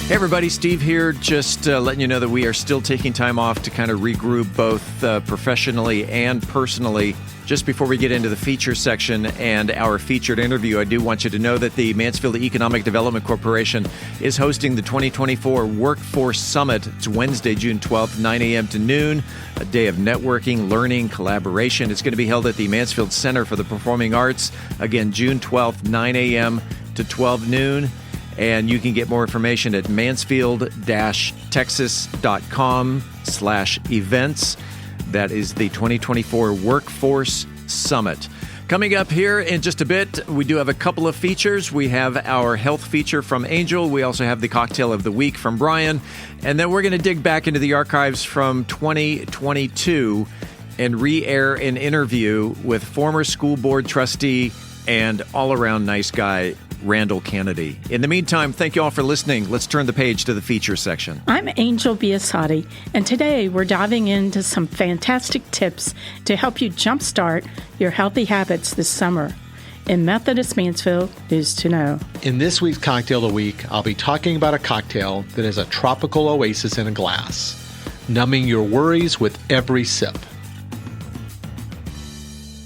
Hey everybody, Steve here, just letting you know that we are still taking time off to kind of regroup both professionally and personally. Just before we get into the feature section and our featured interview, I do want you to know that the Mansfield Economic Development Corporation is hosting the 2024 Workforce Summit. It's Wednesday, June 12th, 9 a.m. to noon, a day of networking, learning, collaboration. It's going to be held at the Mansfield Center for the Performing Arts. Again, June 12th, 9 a.m. to 12 noon. And you can get more information at mansfield-texas.com/events. That is the 2024 Workforce Summit. Coming up here in just a bit, we do have a couple of features. We have our health feature from Angel. We also have the cocktail of the week from Brian. And then we're going to dig back into the archives from 2022 and re-air an interview with former school board trustee and all-around nice guy, Randall Canedy. In the meantime, thank you all for listening. Let's turn the page to the feature section. I'm Angel Biasatti, and today we're diving into some fantastic tips to help you jumpstart your healthy habits this summer. In Methodist Mansfield, News to Know. In this week's Cocktail of the Week, I'll be talking about a cocktail that is a tropical oasis in a glass, numbing your worries with every sip.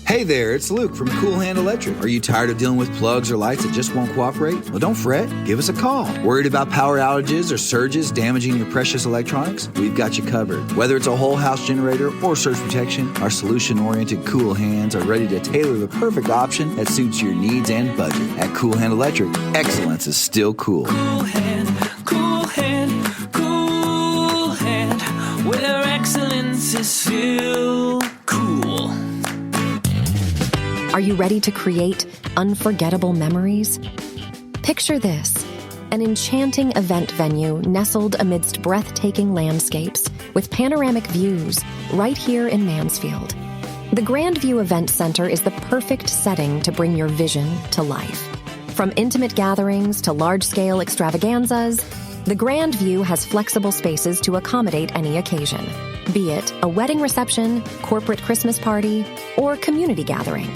Hey there, it's Luke from Cool Hand Electric. Are you tired of dealing with plugs or lights that just won't cooperate? Well, don't fret. Give us a call. Worried about power outages or surges damaging your precious electronics? We've got you covered. Whether it's a whole house generator or surge protection, our solution-oriented Cool Hands are ready to tailor the perfect option that suits your needs and budget. At Cool Hand Electric, excellence is still cool. Cool Hand, Cool Hand, Cool Hand, where excellence is still cool. Are you ready to create unforgettable memories? Picture this: an enchanting event venue nestled amidst breathtaking landscapes with panoramic views right here in Mansfield. The Grandview Event Center is the perfect setting to bring your vision to life. From intimate gatherings to large-scale extravaganzas, the Grandview has flexible spaces to accommodate any occasion, be it a wedding reception, corporate Christmas party, or community gathering.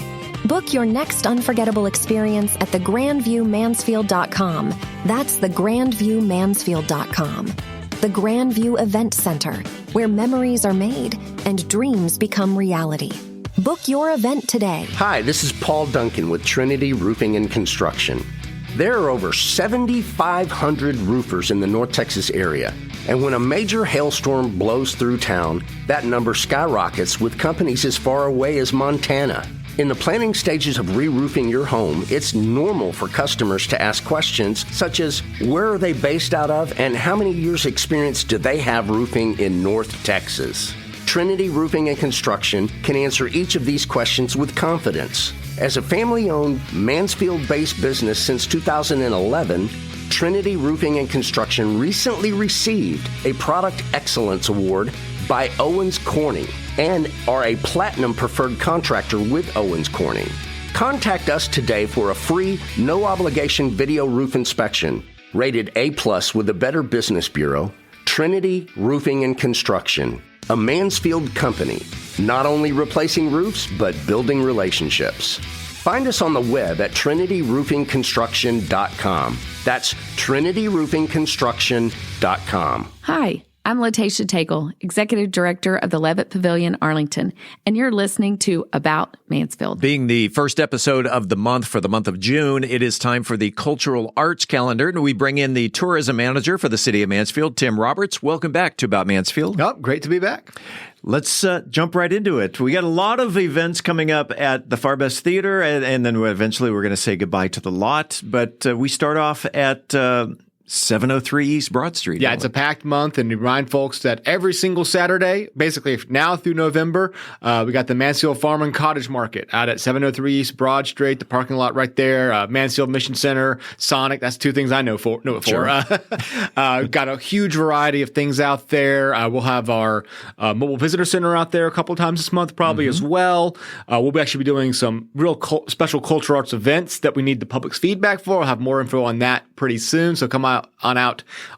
Book your next unforgettable experience at thegrandviewmansfield.com. That's thegrandviewmansfield.com. The Grandview Event Center, where memories are made and dreams become reality. Book your event today. Hi, this is Paul Duncan with Trinity Roofing and Construction. There are over 7,500 roofers in the North Texas area. And when a major hailstorm blows through town, that number skyrockets with companies as far away as Montana. In the planning stages of re-roofing your home, it's normal for customers to ask questions such as, where are they based out of and how many years experience do they have roofing in North Texas? Trinity Roofing and Construction can answer each of these questions with confidence. As a family-owned, Mansfield-based business since 2011, Trinity Roofing and Construction recently received a Product Excellence Award by Owens Corning and are a Platinum Preferred Contractor with Owens Corning. Contact us today for a free, no-obligation video roof inspection. Rated A+ with the Better Business Bureau, Trinity Roofing and Construction, a Mansfield company, not only replacing roofs, but building relationships. Find us on the web at trinityroofingconstruction.com. That's trinityroofingconstruction.com. Hi, I'm Latasha Tagle, Executive Director of the Levitt Pavilion, Arlington, and you're listening to About Mansfield. Being the first episode of the month for the month of June, it is time for the Cultural Arts Calendar, and we bring in the Tourism Manager for the City of Mansfield, Tim Roberts. Welcome back to About Mansfield. Oh, great to be back. Let's jump right into it. We got a lot of events coming up at the Farbest Theater, and then eventually we're going to say goodbye to the lot. But we start off at 703 East Broad Street. Yeah, it's a packed month, and we remind folks that every single Saturday, basically now through November, we got the Mansfield Farm and Cottage Market out at 703 East Broad Street, the parking lot right there, Mansfield Mission Center, Sonic. That's two things I know it for. Sure. Got a huge variety of things out there. We'll have our mobile visitor center out there a couple of times this month probably as well. We'll actually be doing some real special cultural arts events that we need the public's feedback for. We'll have more info on that pretty soon, so come out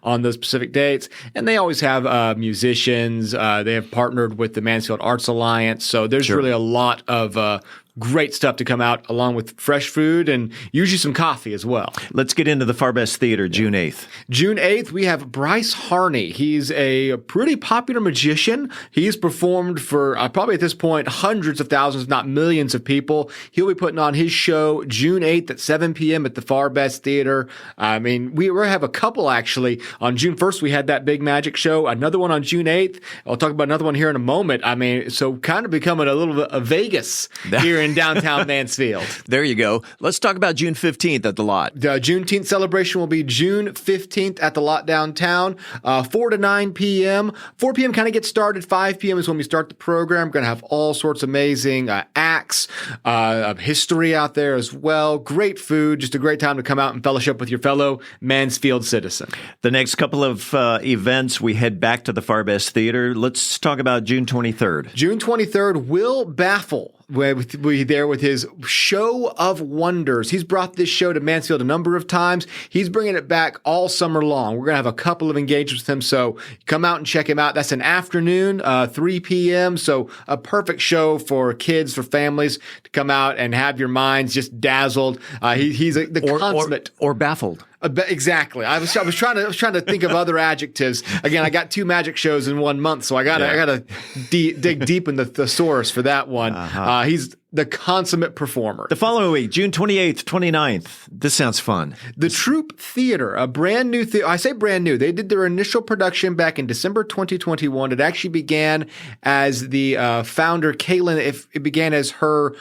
on those specific dates. And they always have musicians. They have partnered with the Mansfield Arts Alliance. So there's really a lot of great stuff to come out along with fresh food and usually some coffee as well. Let's get into the Far Best Theater, June 8th. June 8th, we have Bryce Harney. He's a pretty popular magician. He's performed for probably at this point hundreds of thousands, if not millions of people. He'll be putting on his show June 8th at 7 p.m. at the Far Best Theater. I mean, we have a couple actually. On June 1st, we had that big magic show. Another one on June 8th. I'll talk about another one here in a moment. I mean, so kind of becoming a little bit of Vegas here in downtown Mansfield. There you go. Let's talk about June 15th at the Lot. The Juneteenth celebration will be June 15th at the Lot downtown, 4 to 9 p.m. 4 p.m. kind of gets started. 5 p.m. is when we start the program. We're going to have all sorts of amazing acts, history out there as well. Great food. Just a great time to come out and fellowship with your fellow Mansfield citizen. The next couple of events, we head back to the Far Best Theater. Let's talk about June 23rd. June 23rd, Will Baffle will be there with his Show of Wonders. He's brought this show to Mansfield a number of times. He's bringing it back all summer long. We're going to have a couple of engagements with him, so come out and check him out. That's an afternoon, 3 p.m., so a perfect show for kids, for families to come out and have your minds just dazzled. He's the consummate... Or baffled. Exactly. I was trying to think of other adjectives. Again, I got 2 magic shows in 1 month, so I gotta dig deep in the thesaurus for that one. He's the consummate performer. The following week, June 28th, 29th. This sounds fun. The Troupe Theater, a brand new theater. I say brand new. They did their initial production back in December 2021. It actually began as the founder, Kaylin, it began as her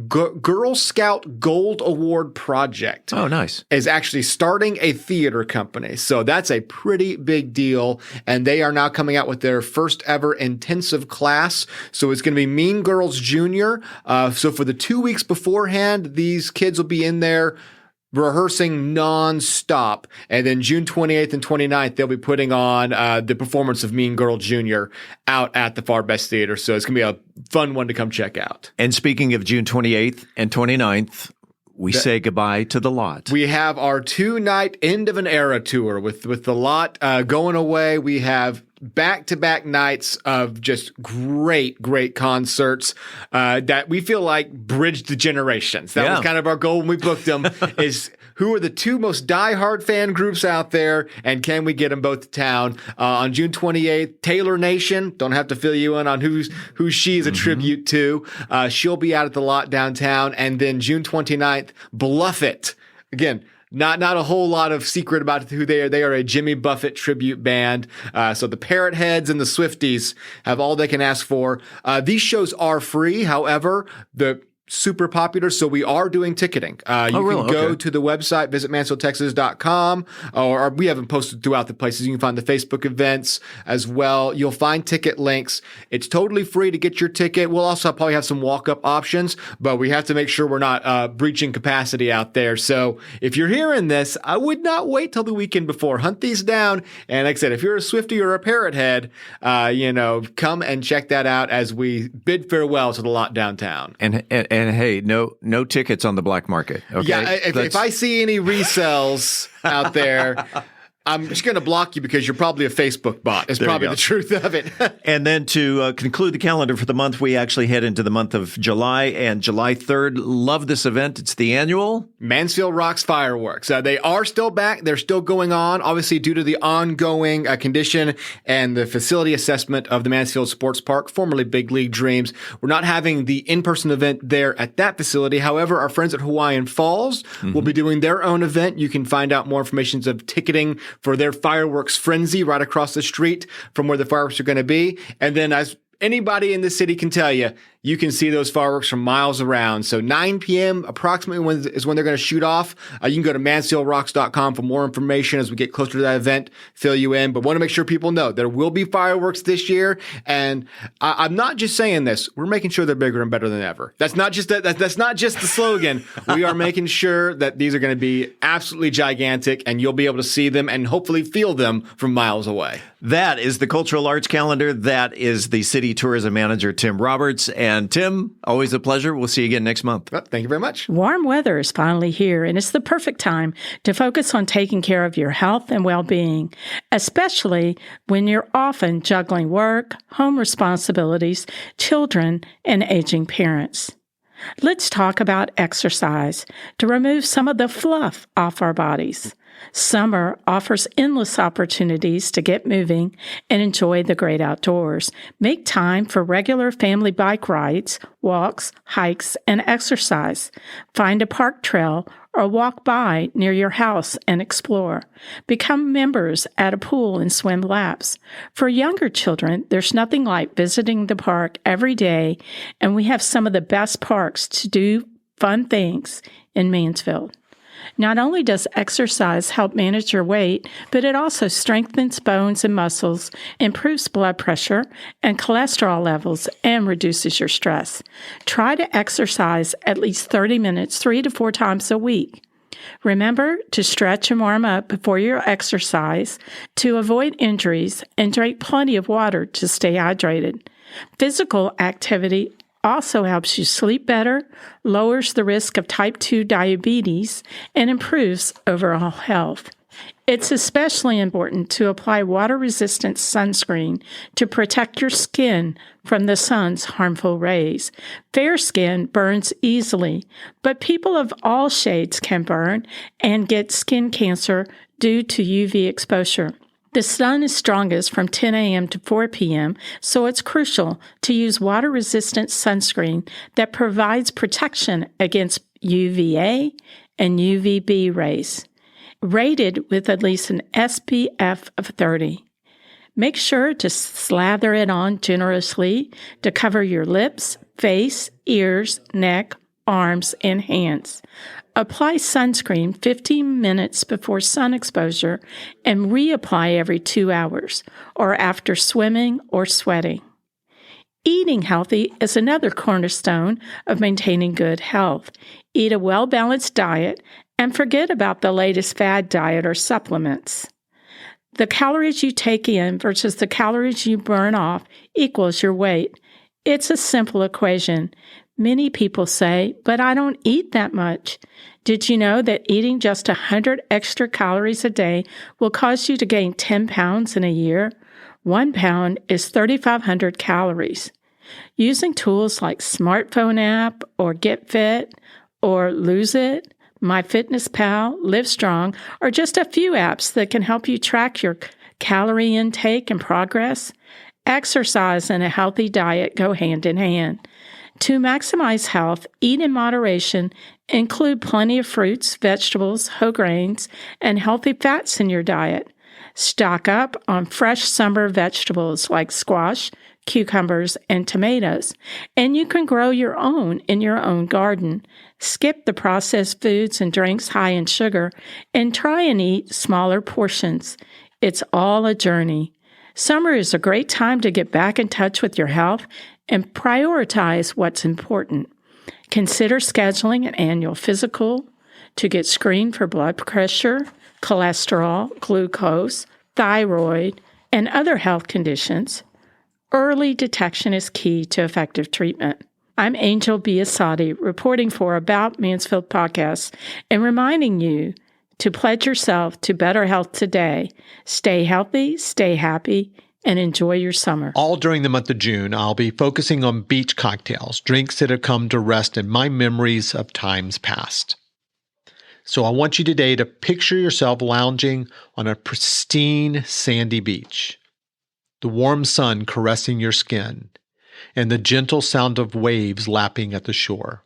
Girl Scout Gold Award project. Oh, nice. Is actually starting a theater company. So that's a pretty big deal. And they are now coming out with their first ever intensive class. So it's going to be Mean Girls Junior. So for the 2 weeks beforehand, these kids will be in there rehearsing nonstop. And then June 28th and 29th, they'll be putting on the performance of Mean Girl Jr. out at the Far Best Theater. So it's going to be a fun one to come check out. And speaking of June 28th and 29th, we say goodbye to the Lot. We have our 2-night end of an era tour with the Lot going away. We have back-to-back nights of just great concerts that we feel like bridged the generations. That was kind of our goal when we booked them, is who are the 2 most diehard fan groups out there, and can we get them both to town? On June 28th, Taylor Nation, don't have to fill you in on who she is a tribute to. She'll be out at the Lot downtown. And then June 29th, Bluff It. Again, not a whole lot of secret about who they are. They are a Jimmy Buffett tribute band. So the Parrot Heads and the Swifties have all they can ask for. These shows are free. However, the super popular, so we are doing ticketing. You can go to the website, visit MansfieldTexas.com, or we haven't posted throughout the places. You can find the Facebook events as well. You'll find ticket links. It's totally free to get your ticket. We'll also probably have some walk-up options, but we have to make sure we're not breaching capacity out there. So if you're hearing this, I would not wait till the weekend before. Hunt these down. And like I said, if you're a Swiftie or a Parrot Head, come and check that out as we bid farewell to the Lot downtown. And hey, no tickets on the black market. Okay? Yeah, if I see any resells out there, I'm just going to block you because you're probably a Facebook bot. It's probably the truth of it. And then to conclude the calendar for the month, we actually head into the month of July, and July 3rd. Love this event. It's the annual Mansfield Rocks Fireworks. They are still back. They're still going on, obviously due to the ongoing condition and the facility assessment of the Mansfield Sports Park, formerly Big League Dreams. We're not having the in-person event there at that facility. However, our friends at Hawaiian Falls will be doing their own event. You can find out more information of ticketing for their fireworks frenzy right across the street from where the fireworks are going to be. And then, as anybody in the city can tell you, you can see those fireworks from miles around. So 9 p.m. approximately is when they're going to shoot off. You can go to MansfieldRocks.com for more information as we get closer to that event, fill you in. But want to make sure people know there will be fireworks this year. And I'm not just saying this. We're making sure they're bigger and better than ever. That's not just that's not just the slogan. We are making sure that these are going to be absolutely gigantic, and you'll be able to see them and hopefully feel them from miles away. That is the Cultural Arts Calendar. That is the City Tourism Manager, Tim Roberts. And Tim, always a pleasure. We'll see you again next month. Well, thank you very much. Warm weather is finally here, and it's the perfect time to focus on taking care of your health and well-being, especially when you're often juggling work, home responsibilities, children, and aging parents. Let's talk about exercise to remove some of the fluff off our bodies. Summer offers endless opportunities to get moving and enjoy the great outdoors. Make time for regular family bike rides, walks, hikes, and exercise. Find a park trail or walk by near your house and explore. Become members at a pool and swim laps. For younger children, there's nothing like visiting the park every day, and we have some of the best parks to do fun things in Mansfield. Not only does exercise help manage your weight, but it also strengthens bones and muscles, improves blood pressure and cholesterol levels, and reduces your stress. Try to exercise at least 30 minutes 3 to 4 times a week. Remember to stretch and warm up before your exercise to avoid injuries, and drink plenty of water to stay hydrated. Physical activity also helps you sleep better, lowers the risk of type 2 diabetes, and improves overall health. It's especially important to apply water-resistant sunscreen to protect your skin from the sun's harmful rays. Fair skin burns easily, but people of all shades can burn and get skin cancer due to UV exposure. The sun is strongest from 10 a.m. to 4 p.m., so it's crucial to use water-resistant sunscreen that provides protection against UVA and UVB rays, rated with at least an SPF of 30. Make sure to slather it on generously to cover your lips, face, ears, neck, arms, and hands. Apply sunscreen 15 minutes before sun exposure and reapply every 2 hours or after swimming or sweating. Eating healthy is another cornerstone of maintaining good health. Eat a well-balanced diet and forget about the latest fad diet or supplements. The calories you take in versus the calories you burn off equals your weight. It's a simple equation. Many people say, but I don't eat that much. Did you know that eating just 100 extra calories a day will cause you to gain 10 pounds in a year? 1 pound is 3,500 calories. Using tools like Smartphone app or Get Fit or Lose It, MyFitnessPal, Livestrong are just a few apps that can help you track your calorie intake and progress. Exercise and a healthy diet go hand in hand. To maximize health, eat in moderation, include plenty of fruits, vegetables, whole grains, and healthy fats in your diet. Stock up on fresh summer vegetables like squash, cucumbers, and tomatoes, and you can grow your own in your own garden. Skip the processed foods and drinks high in sugar, and try and eat smaller portions. It's all a journey. Summer is a great time to get back in touch with your health and prioritize what's important. Consider scheduling an annual physical to get screened for blood pressure, cholesterol, glucose, thyroid, and other health conditions. Early detection is key to effective treatment. I'm Angel Biasatti, reporting for About Mansfield Podcast and reminding you to pledge yourself to better health today. Stay healthy, stay happy, and enjoy your summer. All during the month of June, I'll be focusing on beach cocktails, drinks that have come to rest in my memories of times past. So I want you today to picture yourself lounging on a pristine sandy beach, the warm sun caressing your skin, and the gentle sound of waves lapping at the shore.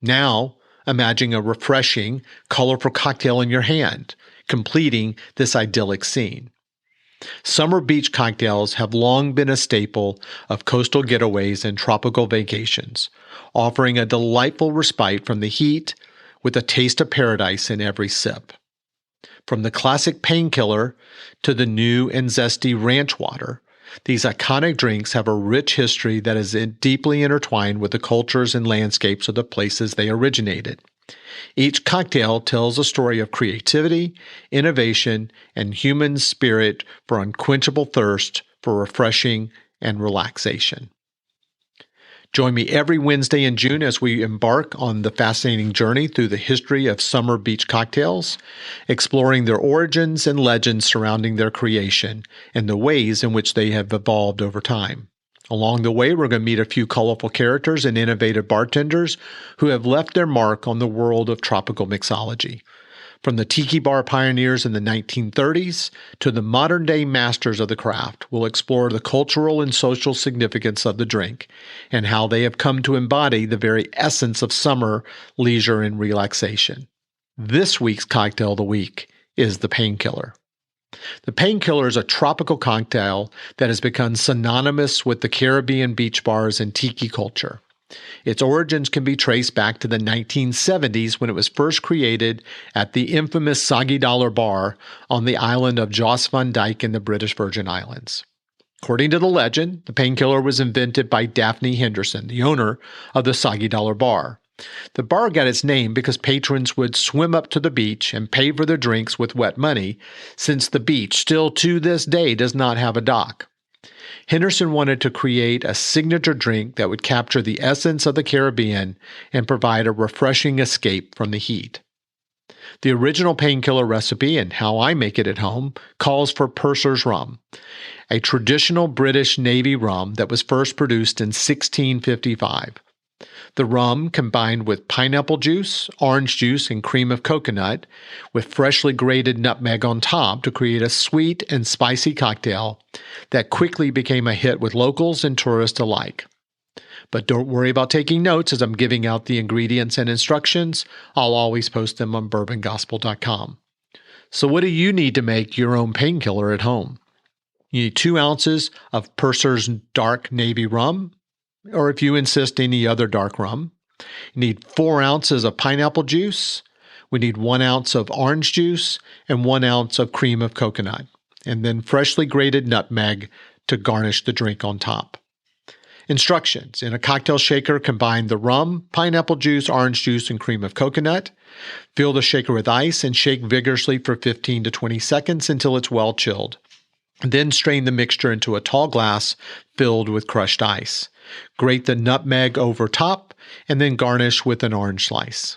Now, imagine a refreshing, colorful cocktail in your hand, completing this idyllic scene. Summer beach cocktails have long been a staple of coastal getaways and tropical vacations, offering a delightful respite from the heat with a taste of paradise in every sip. From the classic painkiller to the new and zesty ranch water, these iconic drinks have a rich history that is deeply intertwined with the cultures and landscapes of the places they originated. Each cocktail tells a story of creativity, innovation, and human spirit for unquenchable thirst for refreshing and relaxation. Join me every Wednesday in June as we embark on the fascinating journey through the history of summer beach cocktails, exploring their origins and legends surrounding their creation and the ways in which they have evolved over time. Along the way, we're going to meet a few colorful characters and innovative bartenders who have left their mark on the world of tropical mixology. From the tiki bar pioneers in the 1930s to the modern-day masters of the craft, we'll explore the cultural and social significance of the drink and how they have come to embody the very essence of summer, leisure, and relaxation. This week's Cocktail of the Week is the Painkiller. The Painkiller is a tropical cocktail that has become synonymous with the Caribbean beach bars and tiki culture. Its origins can be traced back to the 1970s when it was first created at the infamous Soggy Dollar Bar on the island of Jost Van Dyke in the British Virgin Islands. According to the legend, the Painkiller was invented by Daphne Henderson, the owner of the Soggy Dollar Bar. The bar got its name because patrons would swim up to the beach and pay for their drinks with wet money, since the beach still to this day does not have a dock. Henderson wanted to create a signature drink that would capture the essence of the Caribbean and provide a refreshing escape from the heat. The original Painkiller recipe, and how I make it at home, calls for Purser's rum, a traditional British Navy rum that was first produced in 1655. The rum, combined with pineapple juice, orange juice, and cream of coconut, with freshly grated nutmeg on top to create a sweet and spicy cocktail that quickly became a hit with locals and tourists alike. But don't worry about taking notes as I'm giving out the ingredients and instructions. I'll always post them on bourbongospel.com. So what do you need to make your own Painkiller at home? You need 2 ounces of Purser's dark Navy rum, or if you insist, any other dark rum. You need 4 ounces of pineapple juice. We need 1 ounce of orange juice and 1 ounce of cream of coconut, and then freshly grated nutmeg to garnish the drink on top. Instructions. In a cocktail shaker, combine the rum, pineapple juice, orange juice, and cream of coconut. Fill the shaker with ice and shake vigorously for 15 to 20 seconds until it's well chilled. Then strain the mixture into a tall glass filled with crushed ice. Grate the nutmeg over top and then garnish with an orange slice.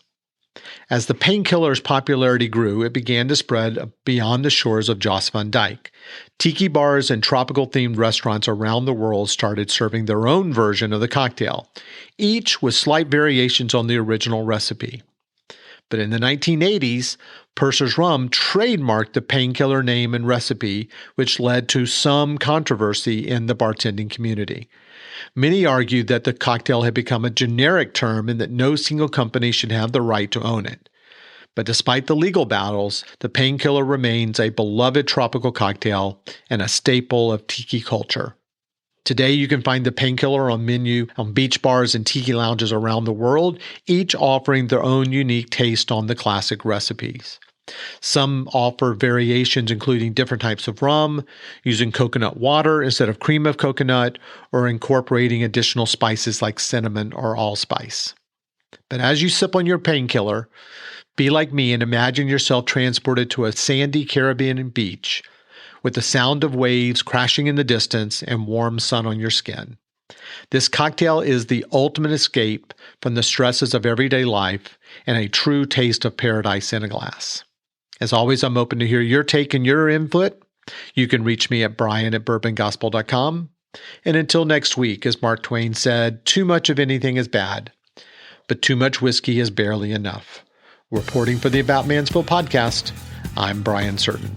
As the Painkiller's popularity grew, it began to spread beyond the shores of Jost Van Dyke. Tiki bars and tropical-themed restaurants around the world started serving their own version of the cocktail, each with slight variations on the original recipe. But in the 1980s, Purser's Rum trademarked the Painkiller name and recipe, which led to some controversy in the bartending community. Many argued that the cocktail had become a generic term and that no single company should have the right to own it. But despite the legal battles, the Painkiller remains a beloved tropical cocktail and a staple of tiki culture. Today, you can find the Painkiller on menu on beach bars and tiki lounges around the world, each offering their own unique taste on the classic recipes. Some offer variations including different types of rum, using coconut water instead of cream of coconut, or incorporating additional spices like cinnamon or allspice. But as you sip on your Painkiller, be like me and imagine yourself transported to a sandy Caribbean beach with the sound of waves crashing in the distance and warm sun on your skin. This cocktail is the ultimate escape from the stresses of everyday life and a true taste of paradise in a glass. As always, I'm open to hear your take and your input. You can reach me at brian@bourbongospel.com. And until next week, as Mark Twain said, too much of anything is bad, but too much whiskey is barely enough. Reporting for the About Mansfield podcast, I'm Brian Certain.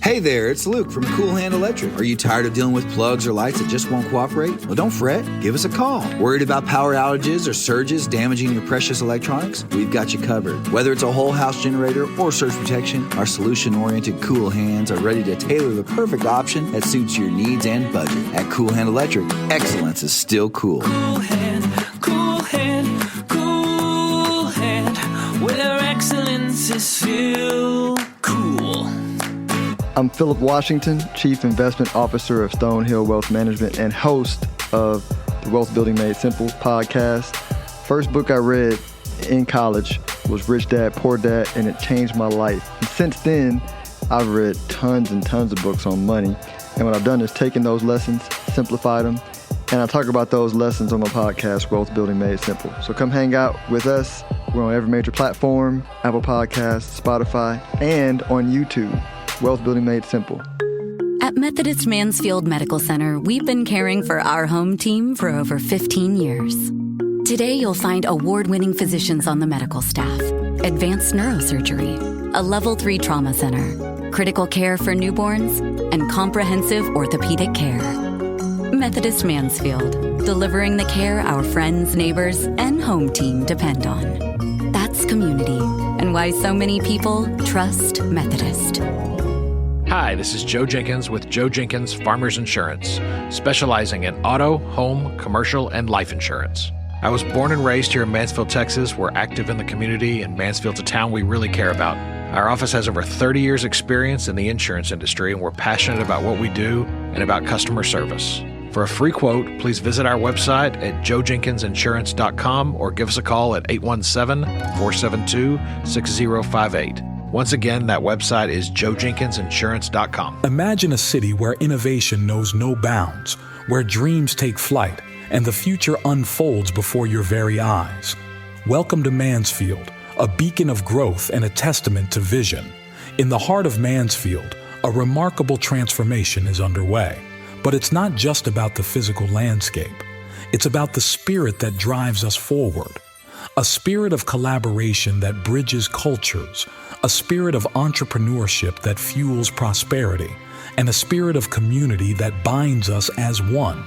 Hey there, it's Luke from Cool Hand Electric. Are you tired of dealing with plugs or lights that just won't cooperate? Well, don't fret. Give us a call. Worried about power outages or surges damaging your precious electronics? We've got you covered. Whether it's a whole house generator or surge protection, our solution-oriented Cool Hands are ready to tailor the perfect option that suits your needs and budget. At Cool Hand Electric, excellence is still cool. Cool hand, cool hand, cool hand, where excellence is still cool. I'm Philip Washington, Chief Investment Officer of Stonehill Wealth Management and host of the Wealth Building Made Simple podcast. First book I read in college was Rich Dad, Poor Dad, and it changed my life. And since then, I've read tons and tons of books on money. And what I've done is taken those lessons, simplified them, and I talk about those lessons on my podcast, Wealth Building Made Simple. So come hang out with us. We're on every major platform, Apple Podcasts, Spotify, and on YouTube. Wealth Building Made Simple. At At Methodist Mansfield Medical Center, we've been caring for our home team for over 15 years. Today, you'll find award-winning physicians on the medical staff, advanced neurosurgery, a level 3 trauma center, critical care for newborns, and comprehensive orthopedic care. Methodist Mansfield, delivering the care our friends, neighbors, and home team depend on. That's community, and why so many people trust Methodist. Hi, this is Joe Jenkins with Joe Jenkins Farmers Insurance, specializing in auto, home, commercial, and life insurance. I was born and raised here in Mansfield, Texas. We're active in the community, and Mansfield's a town we really care about. Our office has over 30 years' experience in the insurance industry, and we're passionate about what we do and about customer service. For a free quote, please visit our website at joejenkinsinsurance.com or give us a call at 817-472-6058. Once again, that website is joejenkinsinsurance.com. Imagine a city where innovation knows no bounds, where dreams take flight, and the future unfolds before your very eyes. Welcome to Mansfield, a beacon of growth and a testament to vision. In the heart of Mansfield, a remarkable transformation is underway. But it's not just about the physical landscape. It's about the spirit that drives us forward. A spirit of collaboration that bridges cultures, a spirit of entrepreneurship that fuels prosperity, and a spirit of community that binds us as one.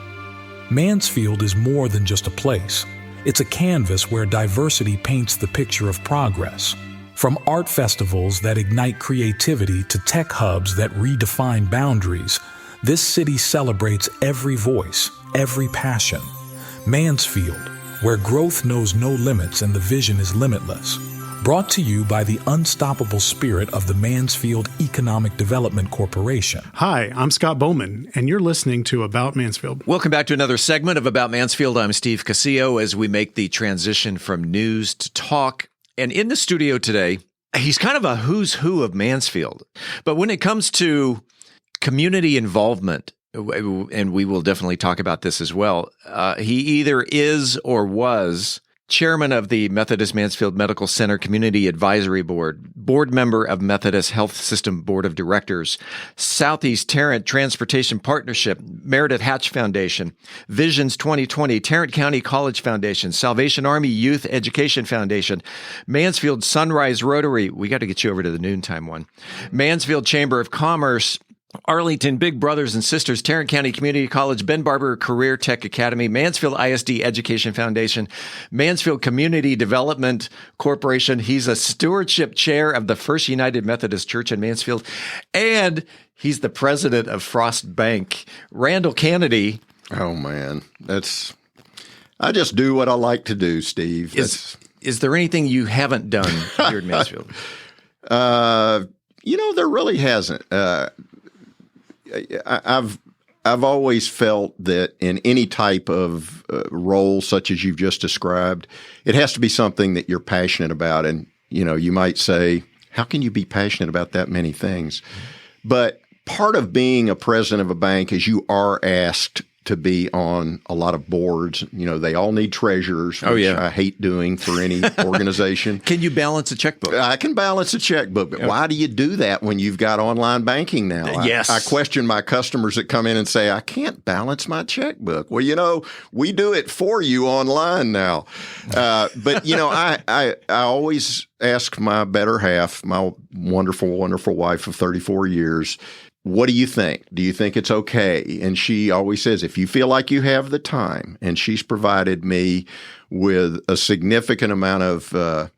Mansfield is more than just a place. It's a canvas where diversity paints the picture of progress. From art festivals that ignite creativity to tech hubs that redefine boundaries, this city celebrates every voice, every passion. Mansfield, where growth knows no limits and the vision is limitless. Brought to you by the unstoppable spirit of the Mansfield Economic Development Corporation. Hi, I'm Scott Bowman, and you're listening to About Mansfield. Welcome back to another segment of About Mansfield. I'm Steve Casillo as we make the transition from news to talk. And in the studio today, he's kind of a who's who of Mansfield. But when it comes to community involvement, and we will definitely talk about this as well, he either is or was chairman of the Methodist Mansfield Medical Center Community Advisory Board, board member of Methodist Health System Board of Directors, Southeast Tarrant Transportation Partnership, Meredith Hatch Foundation, Visions 2020, Tarrant County College Foundation, Salvation Army Youth Education Foundation, Mansfield Sunrise Rotary, we got to get you over to the noontime one, Mansfield Chamber of Commerce, Arlington Big Brothers and Sisters, Tarrant County Community College, Ben Barber Career Tech Academy, Mansfield ISD Education Foundation, Mansfield Community Development Corporation. He's a stewardship chair of the First United Methodist Church in Mansfield, and he's the president of Frost Bank. Randall Canedy. Oh, man. I just do what I like to do, Steve. Is there anything you haven't done here in Mansfield? There really hasn't. I've always felt that in any type of role such as you've just described, it has to be something that you're passionate about. And, you might say, how can you be passionate about that many things? But part of being a president of a bank is you are asked to be on a lot of boards. They all need treasurers, which I hate doing for any organization. Can you balance a checkbook? I can balance a checkbook, but why do you do that when you've got online banking now? Yes. I question my customers that come in and say, I can't balance my checkbook. Well, we do it for you online now. But I always ask my better half, my wonderful, wonderful wife of 34 years, what do you think? Do you think it's okay? And she always says, if you feel like you have the time, and she's provided me with a significant amount of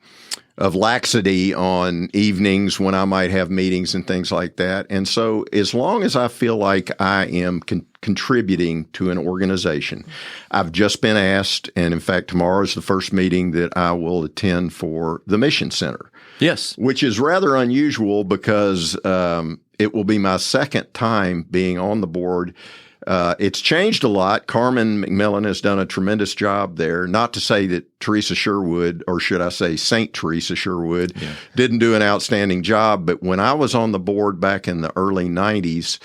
laxity on evenings when I might have meetings and things like that. And so as long as I feel like I am contributing to an organization, I've just been asked, and in fact, tomorrow is the first meeting that I will attend for the Mission Center. Yes. Which is rather unusual because it will be my second time being on the board. It's changed a lot. Carmen McMillan has done a tremendous job there. Not to say that Teresa Sherwood, or should I say St. Teresa Sherwood, didn't do an outstanding job. But when I was on the board back in the early 90s,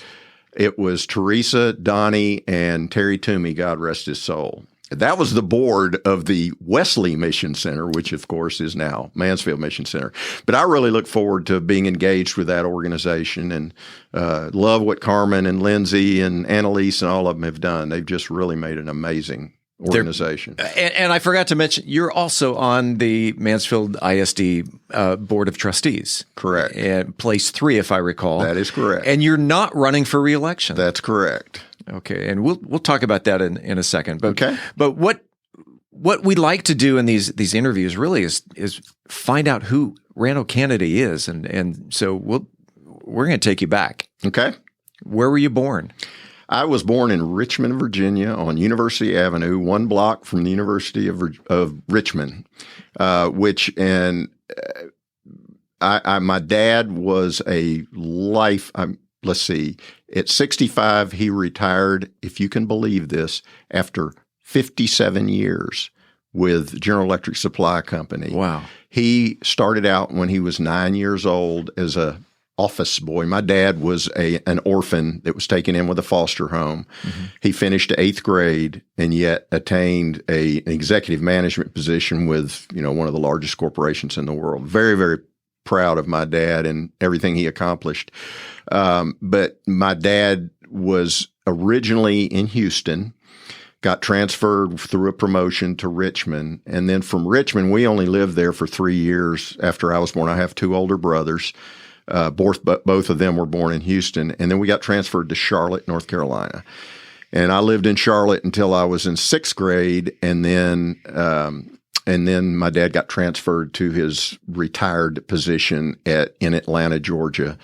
it was Teresa, Donnie, and Terry Toomey, God rest his soul. That was the board of the Wesley Mission Center, which, of course, is now Mansfield Mission Center. But I really look forward to being engaged with that organization and love what Carmen and Lindsay and Annalise and all of them have done. They've just really made an amazing organization. And I forgot to mention, you're also on the Mansfield ISD Board of Trustees. Correct. And place 3, if I recall. That is correct. And you're not running for re-election. That's correct. Okay, and we'll talk about that in a second. But, okay. But what we like to do in these interviews really is find out who Randall Canedy is, and so we're going to take you back. Okay. Where were you born? I was born in Richmond, Virginia, on University Avenue, 1 block from the University of Richmond, my dad was a life. Let's see. At 65, he retired, if you can believe this, after 57 years with General Electric Supply Company. Wow. He started out when he was 9 years old as a office boy. My dad was an orphan that was taken in with a foster home. Mm-hmm. He finished 8th grade and yet attained an executive management position with, one of the largest corporations in the world. Very, very proud of my dad and everything he accomplished. But my dad was originally in Houston, got transferred through a promotion to Richmond. And then from Richmond, we only lived there for 3 years after I was born. I have 2 older brothers. Both of them were born in Houston. And then we got transferred to Charlotte, North Carolina. And I lived in Charlotte until I was in 6th grade. And then my dad got transferred to his retired position in Atlanta, Georgia.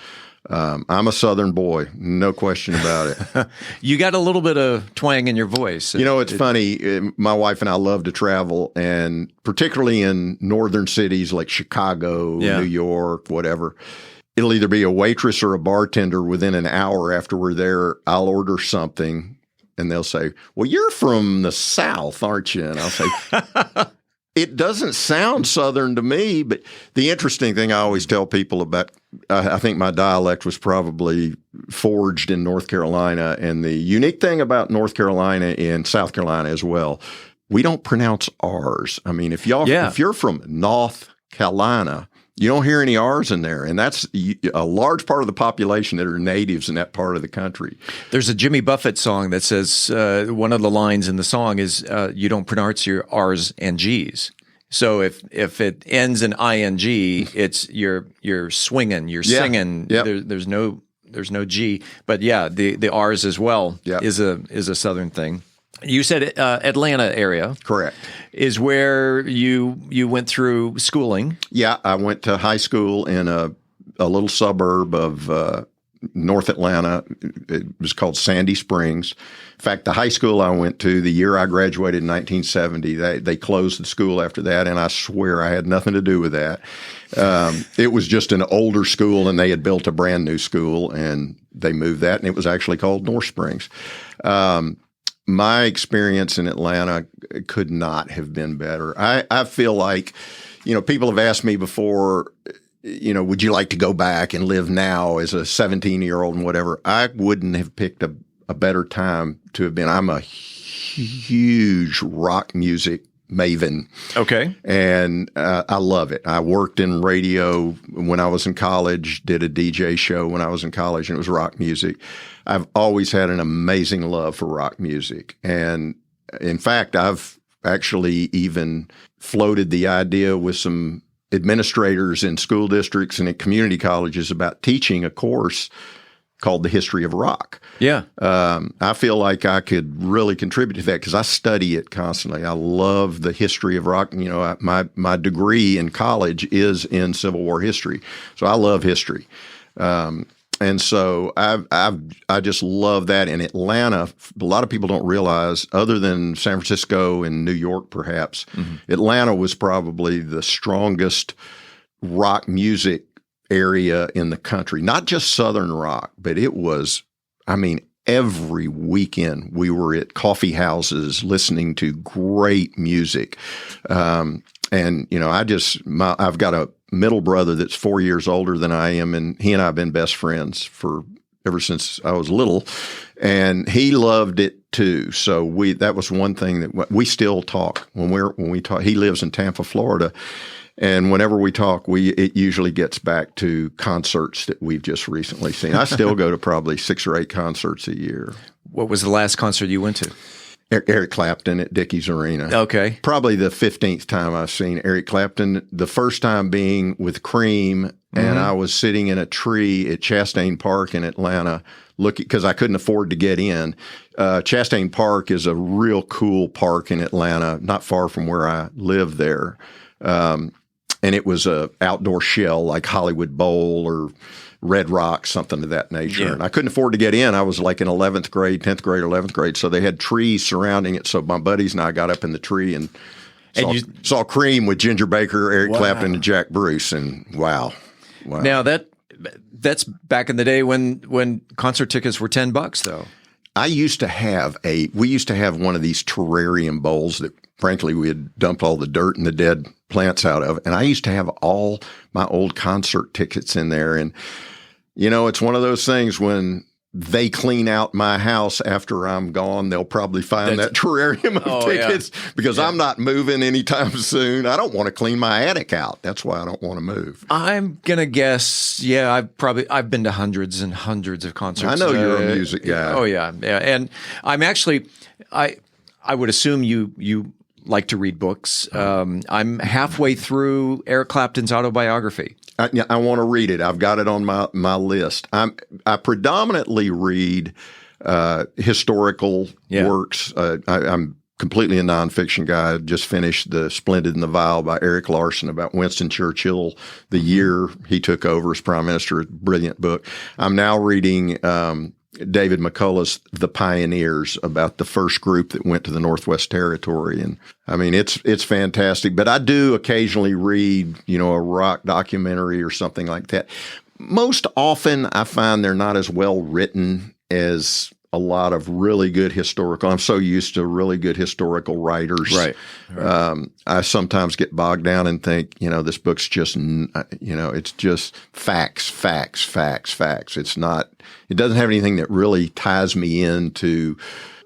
I'm a Southern boy, no question about it. You got a little bit of twang in your voice. It's funny. My wife and I love to travel, and particularly in northern cities like Chicago, New York, whatever. It'll either be a waitress or a bartender within an hour after we're there. I'll order something, and they'll say, "Well, you're from the South, aren't you?" And I'll say, "It doesn't sound Southern to me." But the interesting thing I always tell people about, I think my dialect was probably forged in North Carolina. And the unique thing about North Carolina and South Carolina as well, we don't pronounce R's. I mean, if you're from North Carolina, you don't hear any R's in there. And that's a large part of the population that are natives in that part of the country. There's a Jimmy Buffett song that says, one of the lines in the song is, you don't pronounce your R's and G's. So if it ends in ing, it's you're swinging, you're singing. Yep. There's no G. But the R's as well is a Southern thing. You said Atlanta area. Correct. Is where you went through schooling. Yeah, I went to high school in a little suburb of North Atlanta. It was called Sandy Springs. In fact, the high school I went to, the year I graduated in 1970, they closed the school after that, and I swear I had nothing to do with that. It was just an older school, and they had built a brand new school, and they moved that, and it was actually called North Springs. My experience in Atlanta could not have been better. I feel like, people have asked me before, would you like to go back and live now as a 17-year-old and whatever? I wouldn't have picked a better time to have been. I'm a huge rock music maven. Okay. And I love it. I worked in radio when I was in college, did a DJ show when I was in college, and it was rock music. I've always had an amazing love for rock music. And in fact, I've actually even floated the idea with some administrators in school districts and in community colleges about teaching a course called The History of Rock. Yeah. I feel like I could really contribute to that because I study it constantly. I love the history of rock. My degree in college is in Civil War history. So I love history. And so I just love that. In Atlanta, a lot of people don't realize, other than San Francisco and New York perhaps, Atlanta was probably the strongest rock music area in the country. Not just Southern rock, but it was, every weekend we were at coffee houses listening to great music. I've got a middle brother that's 4 years older than I am, and he and I have been best friends for ever since I was little, and he loved it too. So that was one thing that we still talk when we talk. He lives in Tampa, Florida. And whenever we talk, it usually gets back to concerts that we've just recently seen. I still go to probably 6 or 8 concerts a year. What was the last concert you went to? Eric Clapton at Dickies Arena. Okay. Probably the 15th time I've seen Eric Clapton, the first time being with Cream, and I was sitting in a tree at Chastain Park in Atlanta because I couldn't afford to get in. Chastain Park is a real cool park in Atlanta, not far from where I live there. And it was a outdoor shell like Hollywood Bowl or Red Rock, something of that nature. Yeah. And I couldn't afford to get in. I was like in 11th grade, 10th grade, 11th grade. So they had trees surrounding it. So my buddies and I got up in the tree and saw Cream with Ginger Baker, Eric Clapton, and Jack Bruce. And wow. Now that's back in the day when concert tickets were $10 though. We used to have one of these terrarium bowls that frankly we had dumped all the dirt and the dead plants out of. And I used to have all my old concert tickets in there. And, it's one of those things when they clean out my house after I'm gone, they'll probably find that terrarium of tickets because I'm not moving anytime soon. I don't want to clean my attic out. That's why I don't want to move. I'm going to guess, I've been to hundreds and hundreds of concerts. I know you're a music guy. Oh, yeah. And I'm actually, I would assume you like to read books. I'm halfway through Eric Clapton's autobiography. I want to read it. I've got it on my list. I predominantly read historical works. I'm completely a nonfiction guy. I just finished The Splendid and the Vile by Eric Larson about Winston Churchill, the year he took over as prime minister. A brilliant book. I'm now reading David McCullough's The Pioneers about the first group that went to the Northwest Territory. And I mean, it's fantastic, but I do occasionally read, a rock documentary or something like that. Most often I find they're not as well written as a lot of really good historical. I'm so used to really good historical writers. Right. I sometimes get bogged down and think, this book's just, it's just facts. It doesn't have anything that really ties me into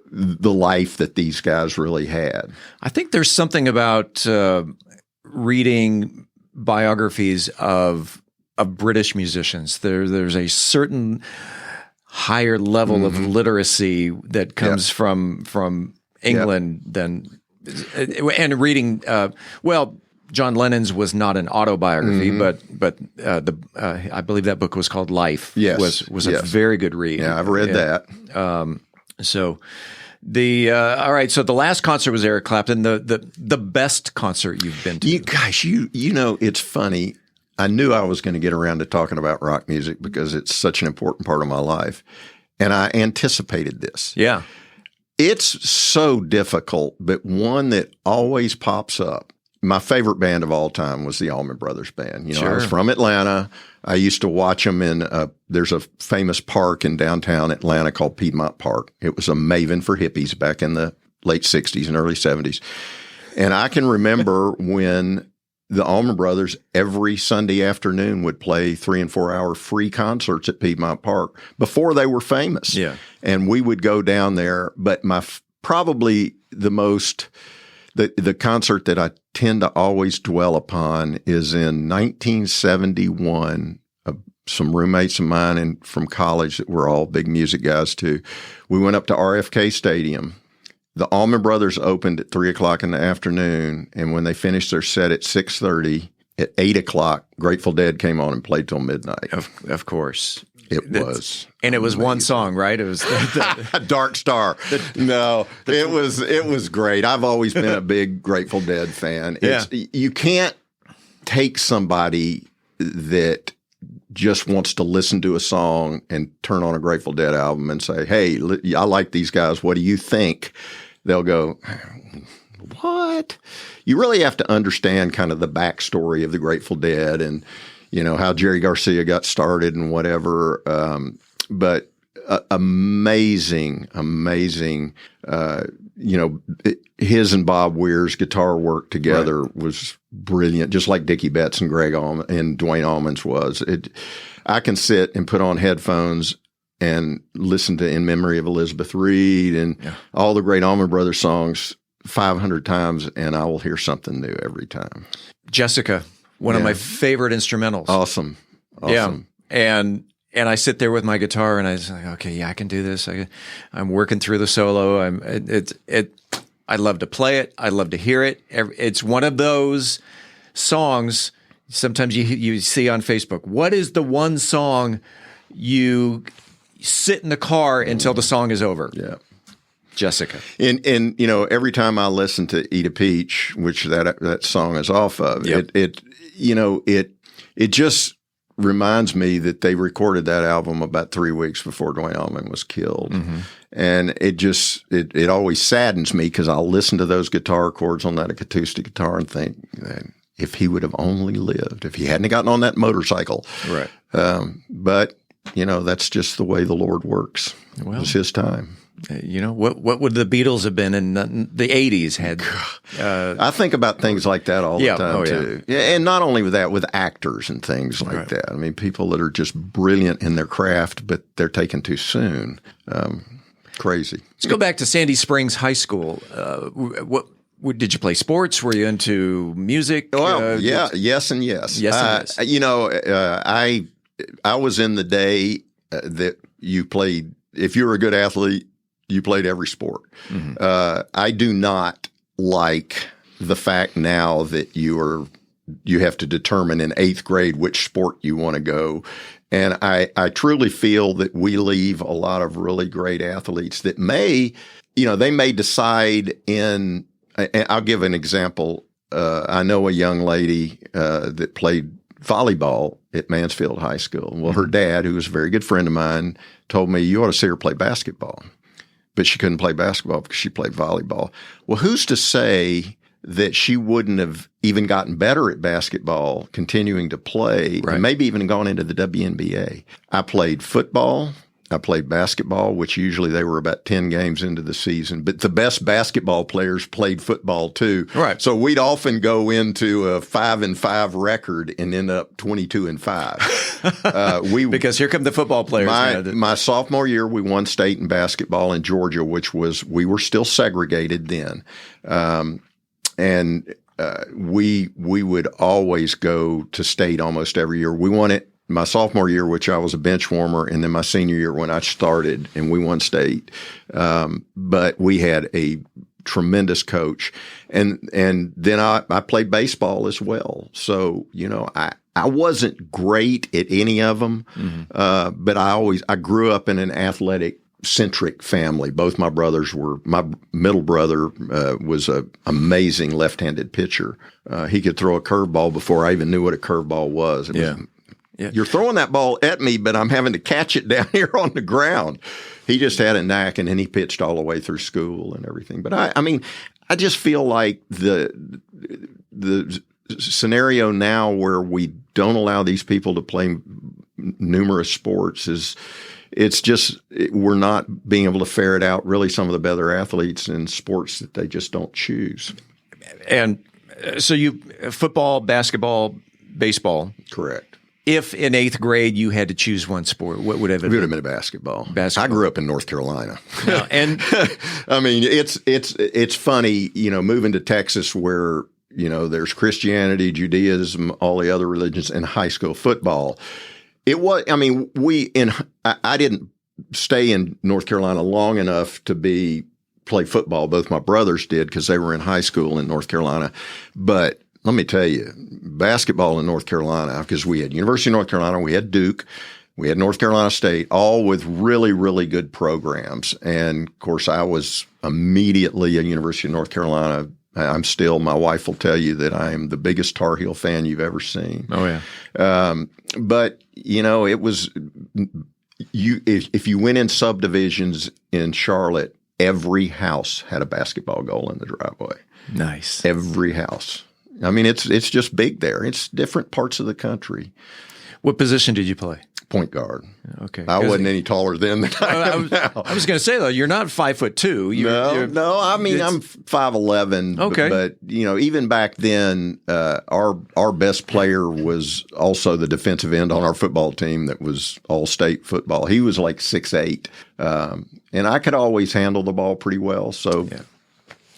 the life that these guys really had. I think there's something about reading biographies of British musicians. There's a certain higher level of literacy that comes from England than and reading. John Lennon's was not an autobiography, but I believe that book was called Life. Yes, was a very good read. Yeah, I've read that. So all right. So the last concert was Eric Clapton. The best concert you've been to. It's funny. I knew I was going to get around to talking about rock music because it's such an important part of my life. And I anticipated this. Yeah. It's so difficult, but one that always pops up. My favorite band of all time was the Allman Brothers Band. I was from Atlanta. I used to watch them there's a famous park in downtown Atlanta called Piedmont Park. It was a maven for hippies back in the late 60s and early 70s. And I can remember when the Allman Brothers every Sunday afternoon would play 3 and 4 hour free concerts at Piedmont Park before they were famous. Yeah. And we would go down there. But probably the concert that I tend to always dwell upon is in 1971. Some roommates of mine and from college that were all big music guys too. We went up to RFK Stadium. The Allman Brothers opened at 3:00 in the afternoon, and when they finished their set at 6:30, at 8:00, Grateful Dead came on and played till midnight. Of course. It was. And it was one song, right? It was Dark Star. It was great. I've always been a big Grateful Dead fan. You can't take somebody that just wants to listen to a song and turn on a Grateful Dead album and say, hey, I like these guys. What do you think? They'll go, what? You really have to understand kind of the backstory of the Grateful Dead and, how Jerry Garcia got started and whatever. But amazing, his and Bob Weir's guitar work together was brilliant, just like Dickie Betts and Greg Allman and Dwayne Allman's was. I can sit and put on headphones and listen to In Memory of Elizabeth Reed and all the great Allman Brothers songs 500 times, and I will hear something new every time. Jessica, one of my favorite instrumentals. Awesome. Yeah. And I sit there with my guitar and I was like, okay, yeah, I can do this. I'm working through the solo. I love to play it. I love to hear it. It's one of those songs sometimes you see on Facebook. What is the one song you sit in the car until the song is over? Yeah. Jessica. And you know, every time I listen to Eat a Peach, which that song is off of, it just reminds me that they recorded that album about 3 weeks before Duane Allman was killed. Mm-hmm. And it always saddens me because I'll listen to those guitar chords on that acoustic guitar and think, if he would have only lived, if he hadn't gotten on that motorcycle. Right. But, you know, that's just the way the Lord works. Well, it's his time. You know, what would the Beatles have been in the 80s had? I think about things like that all the time, too. Yeah, and not only with that, with actors and things like that. I mean, people that are just brilliant in their craft, but they're taken too soon. Crazy. Let's go back to Sandy Springs High School. What did you play sports? Were you into music? Well, yes and yes. Yes and yes. You know, I was in the day that you played. If you were a good athlete, you played every sport. Mm-hmm. I do not like the fact now that you have to determine in 8th grade which sport you want to go. And I truly feel that we leave a lot of really great athletes that may decide in. I'll give an example. I know a young lady that played volleyball at Mansfield High School. Well, her dad, who was a very good friend of mine, told me, you ought to see her play basketball. But she couldn't play basketball because she played volleyball. Well, who's to say that she wouldn't have even gotten better at basketball, continuing to play, and maybe even gone into the WNBA? I played football. I played basketball, which usually they were about 10 games into the season. But the best basketball players played football too. Right. So we'd often go into a 5-5 record and end up 22-5. Because here come the football players. My sophomore year, we won state in basketball in Georgia, we were still segregated then. We would always go to state almost every year. We won it my sophomore year, which I was a bench warmer, and then my senior year when I started, and we won state. But we had a tremendous coach, and then I played baseball as well. So, you know, I wasn't great at any of them, but I grew up in an athletic centric family. Both my brothers my middle brother was an amazing left-handed pitcher. He could throw a curveball before I even knew what a curveball was. Yeah. You're throwing that ball at me, but I'm having to catch it down here on the ground. He just had a knack, and then he pitched all the way through school and everything. But I mean, I just feel like the scenario now where we don't allow these people to play numerous sports we're not being able to ferret out really some of the better athletes in sports that they just don't choose. And so football, basketball, baseball. Correct. If in 8th grade you had to choose one sport, what would it have been? It would have been basketball. I grew up in North Carolina. And I mean, it's funny, you know, moving to Texas where, you know, there's Christianity, Judaism, all the other religions, and high school football. It was, I mean, I didn't stay in North Carolina long enough to play football. Both my brothers did because they were in high school in North Carolina. But let me tell you, basketball in North Carolina, because we had University of North Carolina, we had Duke, we had North Carolina State, all with really, really good programs. And, of course, I was immediately a University of North Carolina. My wife will tell you that I am the biggest Tar Heel fan you've ever seen. Oh, yeah. But, you know, it was if you went in subdivisions in Charlotte, every house had a basketball goal in the driveway. Nice. Every house. I mean, it's just big there. It's different parts of the country. What position did you play? Point guard. Okay. I wasn't any taller then than I am now. I was going to say, though, you're not 5'2". No. I mean, I'm 5'11". Okay. But even back then, our best player was also the defensive end on our football team that was all-state football. He was like 6'8", and I could always handle the ball pretty well. So. Yeah.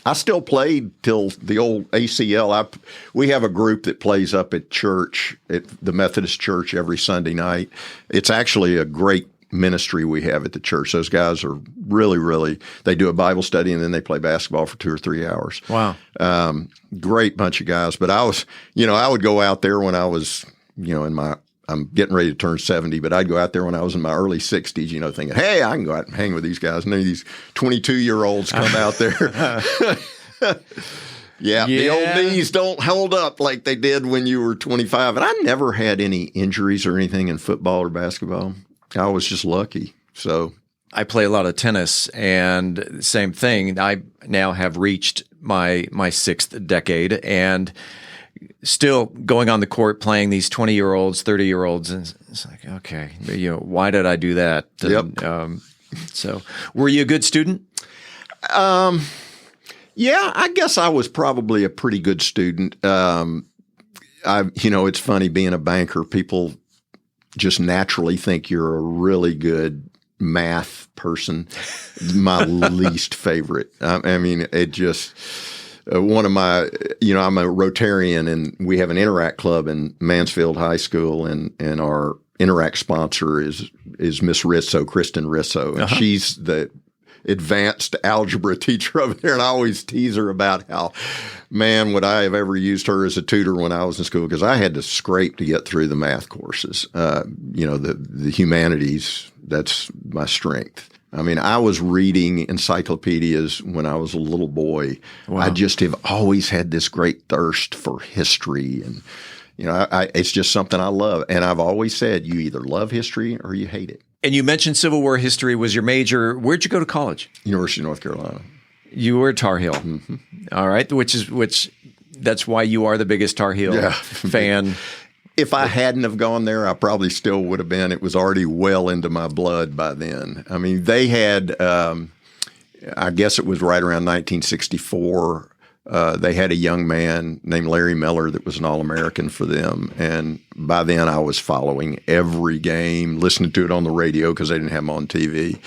I still played till the old ACL. We have a group that plays up at church, at the Methodist church, every Sunday night. It's actually a great ministry we have at the church. Those guys are really, they do a Bible study and then they play basketball for 2 or 3 hours. Wow. Great bunch of guys. But I was, I would go out there when I was, I'm getting ready to turn 70, but I'd go out there when I was in my early 60s, thinking, hey, I can go out and hang with these guys. And then these 22-year-olds come out there. Yeah, the old knees don't hold up like they did when you were 25. And I never had any injuries or anything in football or basketball. I was just lucky. So I play a lot of tennis, and same thing. I now have reached my sixth decade, and still going on the court playing these 20-year-olds, 30-year-olds, and it's like, okay, why did I do that? Yep. So, were you a good student? Yeah, I guess I was probably a pretty good student. It's funny being a banker. People just naturally think you're a really good math person. My least favorite. I mean, it just. One of my, I'm a Rotarian, and we have an Interact club in Mansfield High School, and our Interact sponsor is Miss Risso, Kristen Risso. And she's the advanced algebra teacher over there, and I always tease her about how, man, would I have ever used her as a tutor when I was in school, because I had to scrape to get through the math courses. The humanities, that's my strength. I mean, I was reading encyclopedias when I was a little boy. Wow. I just have always had this great thirst for history. And, it's just something I love. And I've always said, you either love history or you hate it. And you mentioned Civil War history was your major. Where'd you go to college? University of North Carolina. You were Tar Heel. Mm-hmm. All right. That's why you are the biggest Tar Heel fan. If I hadn't have gone there, I probably still would have been. It was already well into my blood by then. I mean, they had, I guess it was right around 1964, they had a young man named Larry Miller that was an All-American for them. And by then I was following every game, listening to it on the radio because they didn't have them on TV.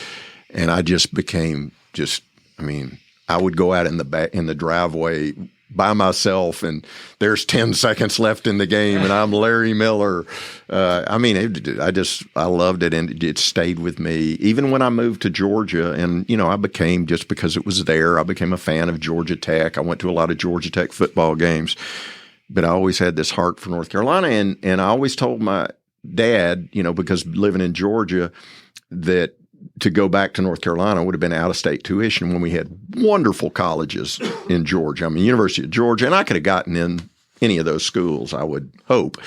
And I just became I would go out in the driveway by myself, and there's 10 seconds left in the game, and I'm Larry Miller. I loved it, and it stayed with me. Even when I moved to Georgia, and, I became, just because it was there, I became a fan of Georgia Tech. I went to a lot of Georgia Tech football games, but I always had this heart for North Carolina, and I always told my dad, because living in Georgia, that to go back to North Carolina would have been out-of-state tuition when we had wonderful colleges in Georgia. I mean, University of Georgia, and I could have gotten in any of those schools, I would hope.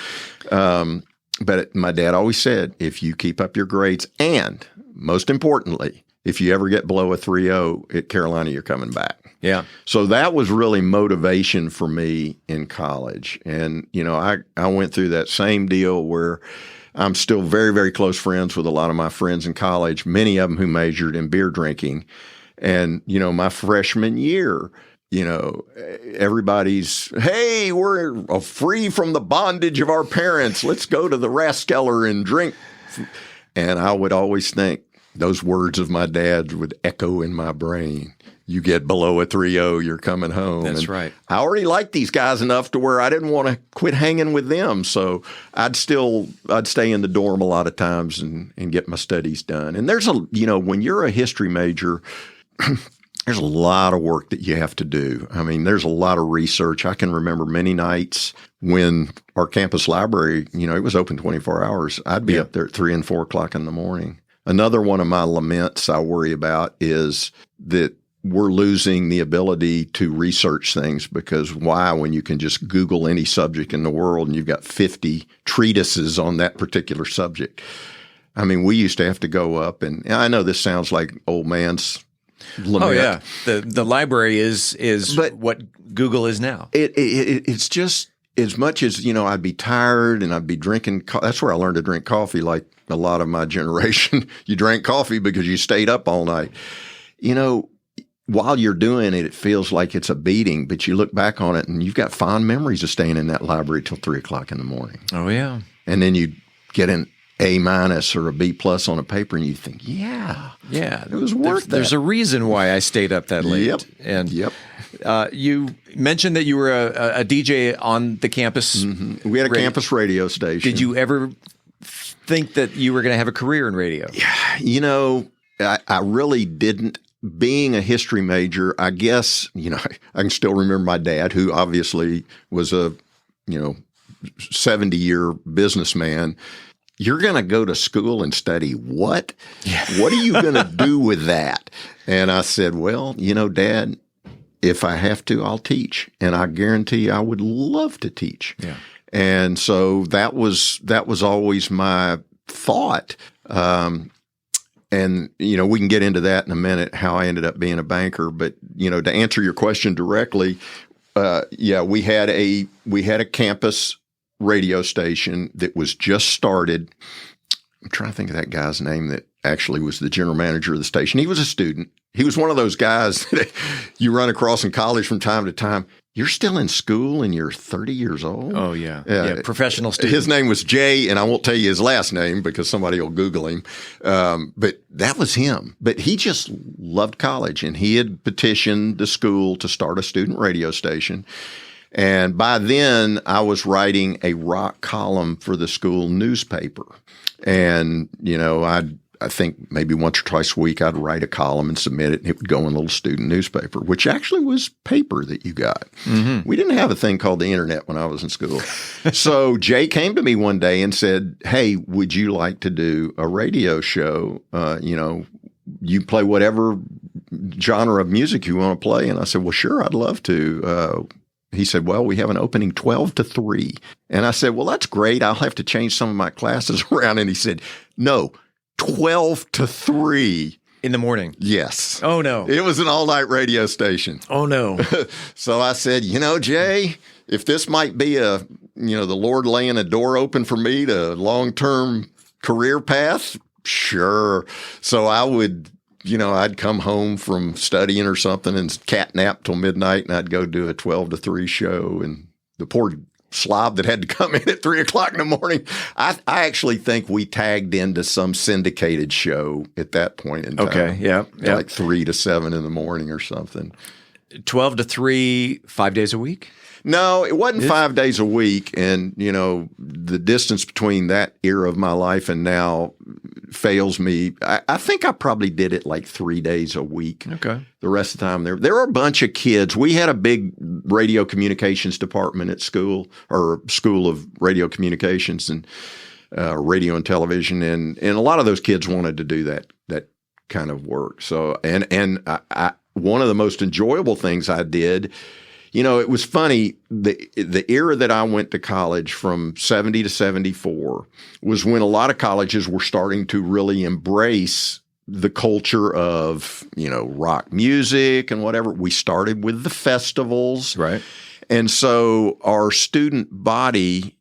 But my dad always said, if you keep up your grades, and most importantly, if you ever get below a 3.0 at Carolina, you're coming back. Yeah. So that was really motivation for me in college. And, I went through that same deal where I'm still very, very close friends with a lot of my friends in college, many of them who majored in beer drinking. And, my freshman year, everybody's, hey, we're free from the bondage of our parents. Let's go to the Rathskeller and drink. And I would always think those words of my dad would echo in my brain. You get below a 3.0, you're coming home. That's right. I already liked these guys enough to where I didn't want to quit hanging with them. So I'd stay in the dorm a lot of times and get my studies done. And there's when you're a history major, there's a lot of work that you have to do. I mean, there's a lot of research. I can remember many nights when our campus library, it was open 24 hours. I'd be up there at 3 and 4 o'clock in the morning. Another one of my laments I worry about is that we're losing the ability to research things, because why, when you can just Google any subject in the world and you've got 50 treatises on that particular subject? I mean, we used to have to go up, and I know this sounds like old man's lament. Oh yeah, the library is what Google is now. It's just as much as, I'd be tired and I'd be drinking, that's where I learned to drink coffee like a lot of my generation. You drank coffee because you stayed up all night. While you're doing it, it feels like it's a beating, but you look back on it and you've got fond memories of staying in that library till 3 o'clock in the morning. Oh, yeah. And then you get an A- or a B+ on a paper and you think, yeah, it was worth that. There's a reason why I stayed up that late. Yep. And you mentioned that you were a DJ on the campus. Mm-hmm. We had a campus radio station. Did you ever think that you were going to have a career in radio? Yeah. I really didn't. Being a history major, I guess, I can still remember my dad, who obviously was a, 70-year businessman. You're going to go to school and study what? Yeah. What are you going to do with that? And I said, well, Dad, if I have to, I'll teach. And I guarantee I would love to teach. Yeah. And so that was always my thought. And, we can get into that in a minute, how I ended up being a banker. But, to answer your question directly, we had a campus radio station that was just started. I'm trying to think of that guy's name that actually was the general manager of the station. He was a student. He was one of those guys that you run across in college from time to time. You're still in school and you're 30 years old? Oh, yeah. Yeah, professional student. His name was Jay, and I won't tell you his last name because somebody will Google him. But that was him. But he just loved college, and he had petitioned the school to start a student radio station. And by then, I was writing a rock column for the school newspaper. And, I think maybe once or twice a week I'd write a column and submit it, and it would go in a little student newspaper, which actually was paper that you got. Mm-hmm. We didn't have a thing called the internet when I was in school. So Jay came to me one day and said, hey, would you like to do a radio show? You play whatever genre of music you want to play. And I said, well, sure, I'd love to. He said, well, we have an opening 12 to 3. And I said, well, that's great. I'll have to change some of my classes around. And he said, no, 12 to 3. In the morning? Yes. Oh, no. It was an all-night radio station. Oh, no. So I said, Jay, if this might be the Lord laying a door open for me to long-term career path, sure. So I would, I'd come home from studying or something and cat nap till midnight, and I'd go do a 12 to 3 show. And the poor slob that had to come in at 3 o'clock in the morning. I actually think we tagged into some syndicated show at that point in time. Okay, yeah. Like 3 to 7 in the morning or something. 12 to 3, 5 days a week? No, it wasn't 5 days a week. And, the distance between that era of my life and now fails me. I think I probably did it like 3 days a week. Okay. The rest of the time there were a bunch of kids. We had a big radio communications department at school, or School of Radio Communications and radio and television. And a lot of those kids wanted to do that kind of work. So, and I one of the most enjoyable things I did, it was funny, the era that I went to college from 70 to 74 was when a lot of colleges were starting to really embrace the culture of, rock music and whatever. We started with the festivals. Right. And so our student body,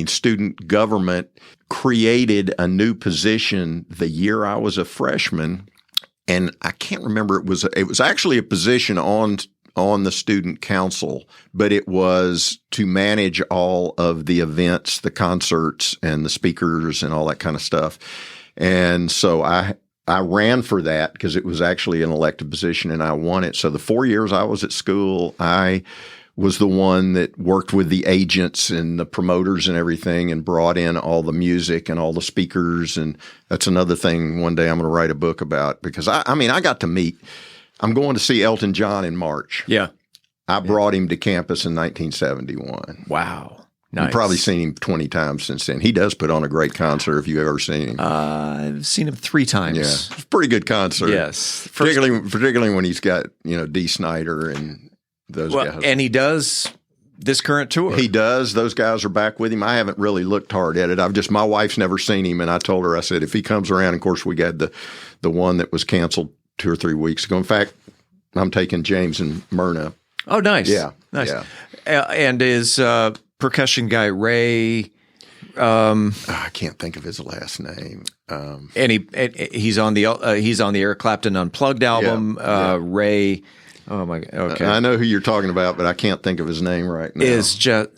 student government created a new position the year I was a freshman. And I can't remember, it was actually a position on the student council, but it was to manage all of the events, the concerts and the speakers and all that kind of stuff. And so I ran for that because it was actually an elected position and I won it. So the 4 years I was at school, I was the one that worked with the agents and the promoters and everything and brought in all the music and all the speakers. And that's another thing one day I'm going to write a book about because I got to meet, I'm going to see Elton John in March. Yeah. I brought him to campus in 1971. Wow. Nice. You've probably seen him 20 times since then. He does put on a great concert if you've ever seen him. I've seen him 3 times. Yeah. It's a pretty good concert. Yes. Particularly when he's got, Dee Snider and those guys. And he does this current tour. He does. Those guys are back with him. I haven't really looked hard at it. My wife's never seen him, and I told her, I said, if he comes around, of course, we got the one that was canceled 2 or 3 weeks ago. In fact, I'm taking James and Myrna Oh, nice. Yeah. Nice. Yeah. And is percussion guy Ray... I can't think of his last name. And he's on the Eric Clapton Unplugged album. Ray... Oh, my God. Okay. I know who you're talking about, but I can't think of his name right now. Is just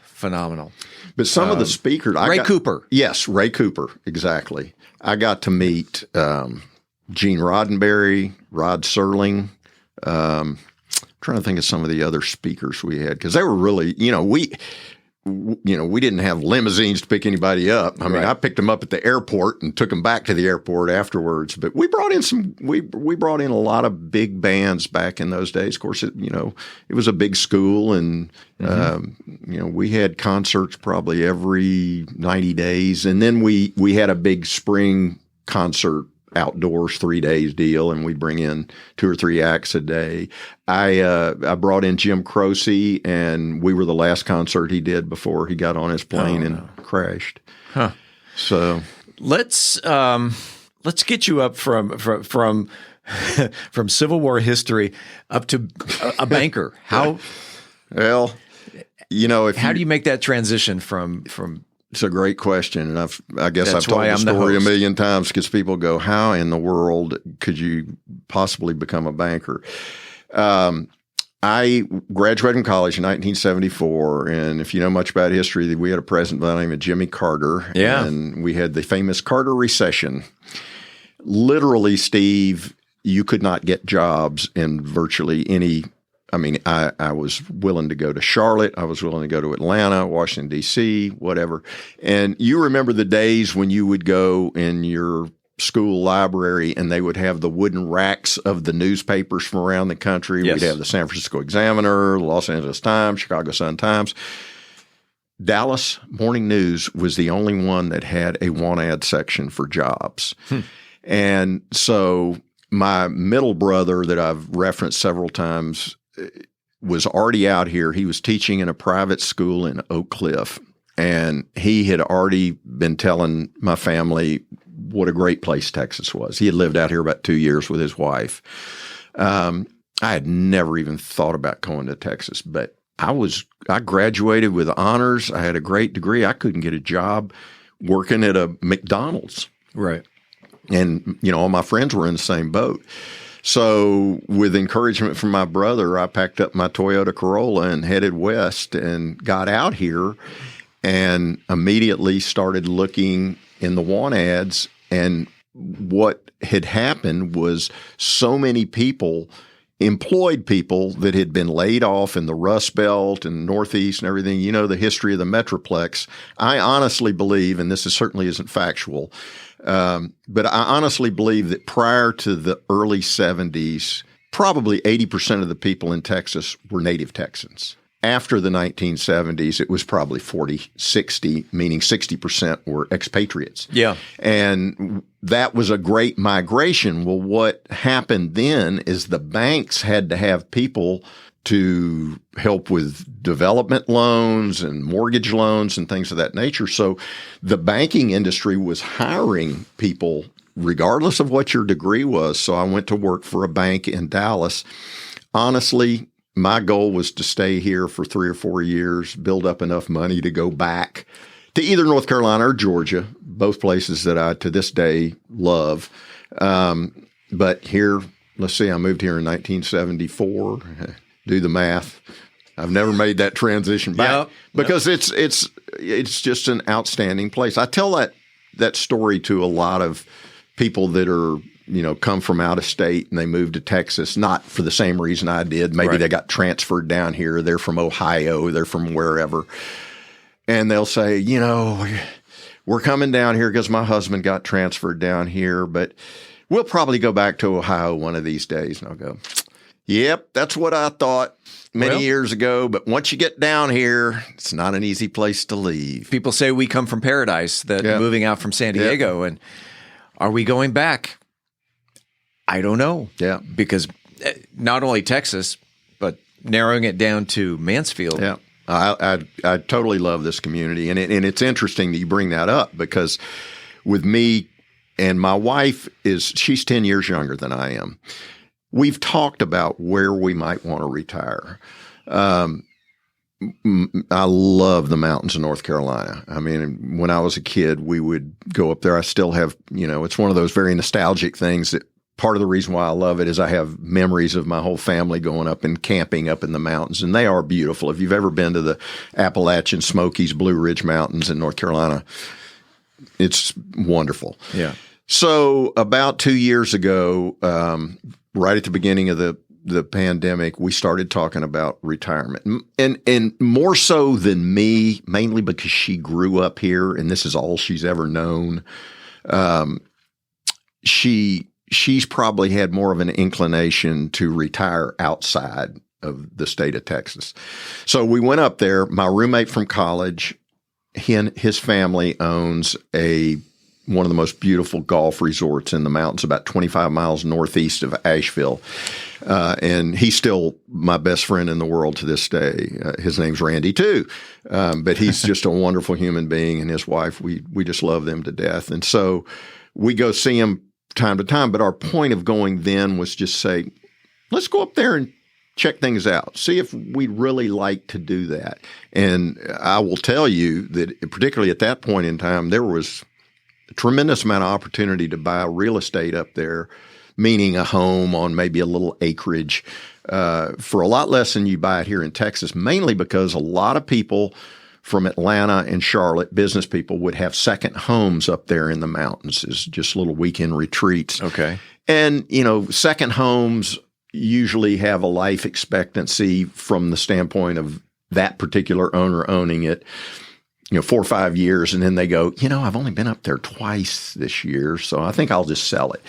phenomenal. But some of the speakers... Ray Cooper. Yes, Ray Cooper, exactly. I got to meet Gene Roddenberry, Rod Serling. Trying to think of some of the other speakers we had, because they were really, we didn't have limousines to pick anybody up. I mean, I picked them up at the airport and took them back to the airport afterwards. But we brought in we brought in a lot of big bands back in those days. Of course, it was a big school, and we had concerts probably every 90 days, and then we had a big spring concert outdoors 3 days deal, and we bring in 2 or 3 acts a day. I brought in Jim Croce, and we were the last concert he did before he got on his plane and crashed. Huh. So let's get you up from Civil War history up to a banker. How? Well, how do you make that transition from? It's a great question, and I guess I've told the I'm story a million times, because people go, "How in the world could you possibly become a banker?" I graduated from college in 1974, and if you know much about history, we had a president by the name of Jimmy Carter, and we had the famous Carter recession. Literally, Steve, you could not get jobs in virtually any. I mean, I was willing to go to Charlotte. I was willing to go to Atlanta, Washington, D.C., whatever. And you remember the days when you would go in your school library and they would have the wooden racks of the newspapers from around the country. Yes. We'd have the San Francisco Examiner, the Los Angeles Times, Chicago Sun-Times. Dallas Morning News was the only one that had a want-ad section for jobs. And so my middle brother that I've referenced several times was already out here. He was teaching in a private school in Oak Cliff, and he had already been telling my family what a great place Texas was. He had lived out here about 2 years with his wife. I had never even thought about going to Texas, but I graduated with honors. I had a great degree. I couldn't get a job working at a McDonald's. Right. And, all my friends were in the same boat. So with encouragement from my brother, I packed up my Toyota Corolla and headed west and got out here and immediately started looking in the want ads. And what had happened was so many people, employed people that had been laid off in the Rust Belt and Northeast and everything, the history of the Metroplex. I honestly believe, and this certainly isn't factual, but I honestly believe that prior to the early 70s, probably 80% of the people in Texas were native Texans. After the 1970s, it was probably 40-60, meaning 60% were expatriates. Yeah. And that was a great migration. Well, what happened then is the banks had to have people to help with development loans and mortgage loans and things of that nature. So the banking industry was hiring people regardless of what your degree was. So I went to work for a bank in Dallas. Honestly, my goal was to stay here for 3 or 4 years, build up enough money to go back to either North Carolina or Georgia, both places that I to this day love. But here, let's see, I moved here in 1974. Do the math. I've never made that transition back because it's just an outstanding place. I tell that story to a lot of people that are, come from out of state and they moved to Texas, not for the same reason I did. Maybe they got transferred down here. They're from Ohio. They're from wherever. And they'll say, we're coming down here because my husband got transferred down here, but we'll probably go back to Ohio one of these days. And I'll go, yep, that's what I thought many years ago. But once you get down here, it's not an easy place to leave. People say we come from paradise, that moving out from San Diego. And are we going back? I don't know. Yeah. Because not only Texas, but narrowing it down to Mansfield. Yeah. I totally love this community. And it's interesting that you bring that up because with me and my wife she's 10 years younger than I am. we've talked about where we might want to retire. I love the mountains of North Carolina. I mean, when I was a kid, we would go up there. I still have, it's one of those very nostalgic things that part of the reason why I love it is I have memories of my whole family going up and camping up in the mountains, and they are beautiful. If you've ever been to the Appalachian Smokies, Blue Ridge Mountains in North Carolina, it's wonderful. Yeah. So about 2 years ago, right at the beginning of the pandemic, we started talking about retirement, and more so than me, mainly because she grew up here and this is all she's ever known. She's probably had more of an inclination to retire outside of the state of Texas. So we went up there. My roommate from college, his family owns one of the most beautiful golf resorts in the mountains, about 25 miles northeast of Asheville. And he's still my best friend in the world to this day. His name's Randy too. But he's just a wonderful human being, and his wife, we just love them to death. And so we go see him time to time. But our point of going then was just say, let's go up there and check things out, see if we'd really like to do that. And I will tell you that particularly at that point in time, there was a tremendous amount of opportunity to buy real estate up there, meaning a home on maybe a little acreage for a lot less than you buy it here in Texas, mainly because a lot of people from Atlanta and Charlotte, business people, would have second homes up there in the mountains as just little weekend retreats. Okay. And, second homes usually have a life expectancy from the standpoint of that particular owner owning it, 4 or 5 years. And then they go, I've only been up there twice this year, so I think I'll just sell it.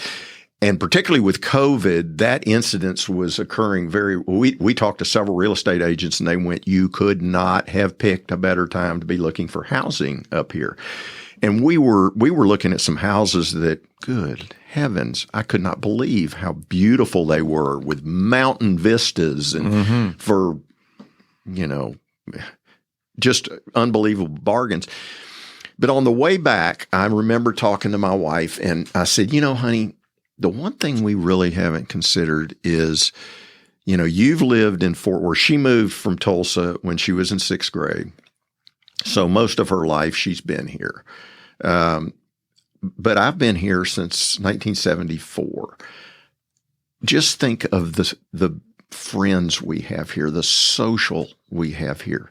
And particularly with COVID, that incidence was occurring we talked to several real estate agents, and they went, you could not have picked a better time to be looking for housing up here. And we were looking at some houses that, good heavens, I could not believe how beautiful they were, with mountain vistas and for, just unbelievable bargains. But on the way back, I remember talking to my wife, and I said, honey, the one thing we really haven't considered is, you've lived in Fort Worth. She moved from Tulsa when she was in 6th grade. So most of her life she's been here. But I've been here since 1974. Just think of the friends we have here, the social we have here.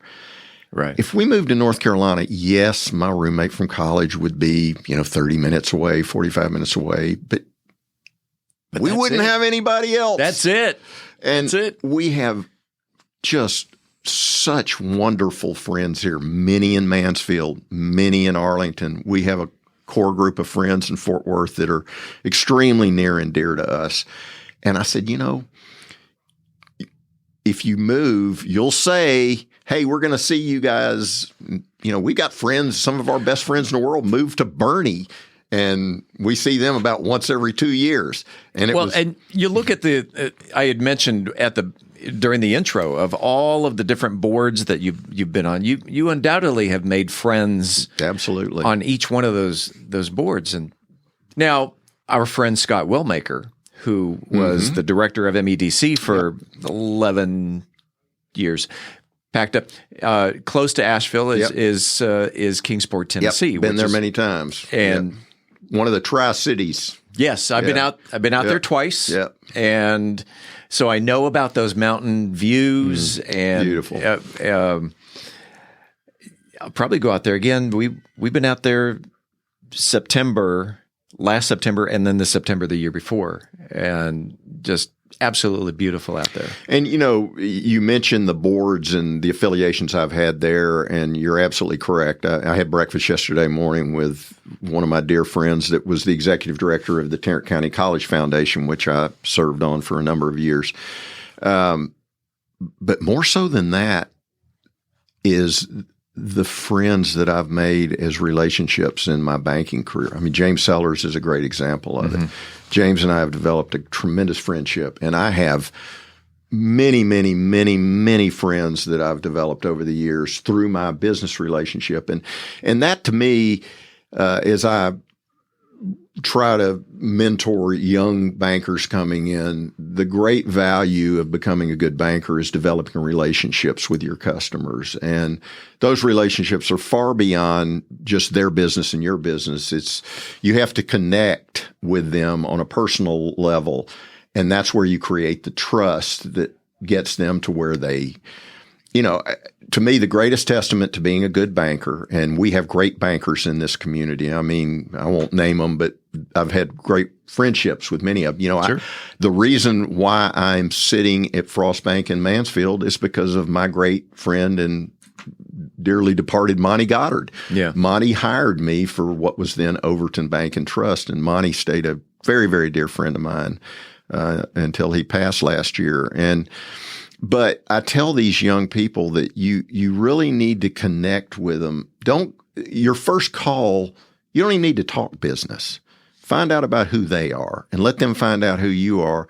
Right. If we moved to North Carolina, yes, my roommate from college would be, 30 minutes away, 45 minutes away, but we wouldn't have anybody else. That's it. And that's it. We have just such wonderful friends here, many in Mansfield, many in Arlington. We have a core group of friends in Fort Worth that are extremely near and dear to us. And I said, if you move, you'll say, hey, we're going to see you guys. We got friends, some of our best friends in the world moved to Bernie, and we see them about once every 2 years. And and you look at I had mentioned during the intro of all of the different boards that you've been on. You undoubtedly have made friends, absolutely, on each one of those boards. And now our friend Scott Wellmaker, who was the director of MEDC for 11 years, packed up close to Asheville is Kingsport, Tennessee. Been there many times, and one of the Tri-Cities. Yes, I've been out there twice. Yep. And so I know about those mountain views and beautiful. I'll probably go out there again. We've been out there last September, and then the September the year before, and just absolutely beautiful out there. And, you mentioned the boards and the affiliations I've had there, and you're absolutely correct. I had breakfast yesterday morning with one of my dear friends that was the executive director of the Tarrant County College Foundation, which I served on for a number of years. But more so than that is the friends that I've made as relationships in my banking career. I mean, James Sellers is a great example of it. James and I have developed a tremendous friendship, and I have many, many, many, many friends that I've developed over the years through my business relationship. And that to me, as I try to mentor young bankers coming in, the great value of becoming a good banker is developing relationships with your customers. And those relationships are far beyond just their business and your business. You have to connect with them on a personal level. And that's where you create the trust that gets them to where they, to me, the greatest testament to being a good banker, and we have great bankers in this community. I mean, I won't name them, but I've had great friendships with many of them. Sure. The reason why I'm sitting at Frost Bank in Mansfield is because of my great friend and dearly departed Monty Goddard. Yeah. Monty hired me for what was then Overton Bank and Trust, and Monty stayed a very, very dear friend of mine until he passed last year. But I tell these young people that you really need to connect with them. Your first call, you don't even need to talk business. Find out about who they are and let them find out who you are.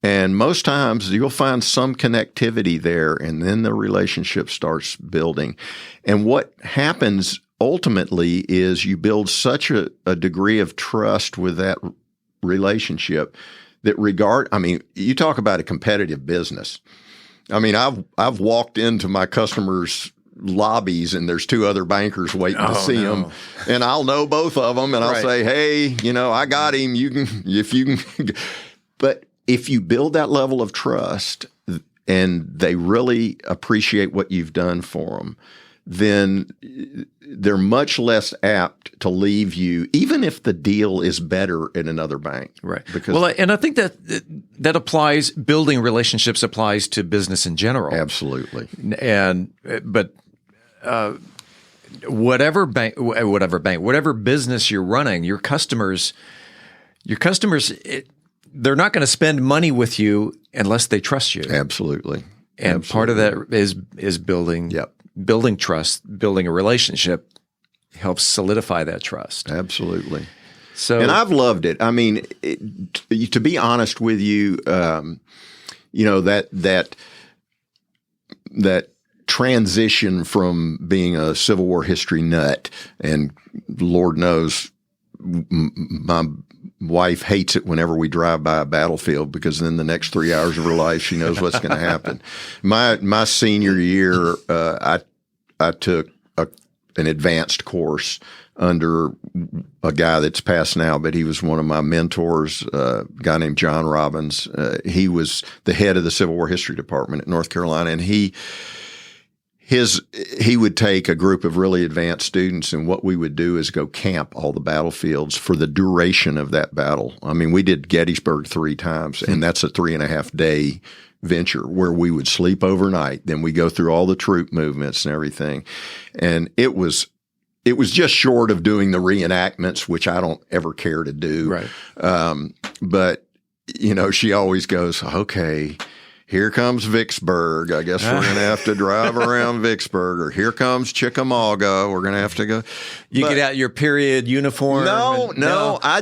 And most times you'll find some connectivity there, and then the relationship starts building. And what happens ultimately is you build such a degree of trust with that relationship that you talk about a competitive business. I mean, I've walked into my customers' lobbies and there's two other bankers waiting to see them, and I'll know both of them, and I'll say, "Hey, I got him. If you can." But if you build that level of trust and they really appreciate what you've done for them, then they're much less apt to leave you, even if the deal is better at another bank. Right. And I think that applies. Building relationships applies to business in general. Absolutely. But whatever business you're running, your customers, they're not going to spend money with you unless they trust you. Absolutely. And part of that is building. Yep. Building trust, building a relationship helps solidify that trust. Absolutely. And I've loved it. I mean, to be honest with you, that transition from being a Civil War history nut, and Lord knows my wife hates it whenever we drive by a battlefield, because then the next 3 hours of her life, she knows what's going to happen. My senior year, I took an advanced course under a guy that's passed now, but he was one of my mentors, a guy named John Robbins. He was the head of the Civil War History Department at North Carolina, and he would take a group of really advanced students, and what we would do is go camp all the battlefields for the duration of that battle. I mean, we did Gettysburg 3 times, and that's a 3.5 day venture where we would sleep overnight. Then we go through all the troop movements and everything. And it was just short of doing the reenactments, which I don't ever care to do. Right. But, she always goes, okay, here comes Vicksburg. I guess we're going to have to drive around Vicksburg. Or here comes Chickamauga. We're going to have to go. Get out your period uniform. No. I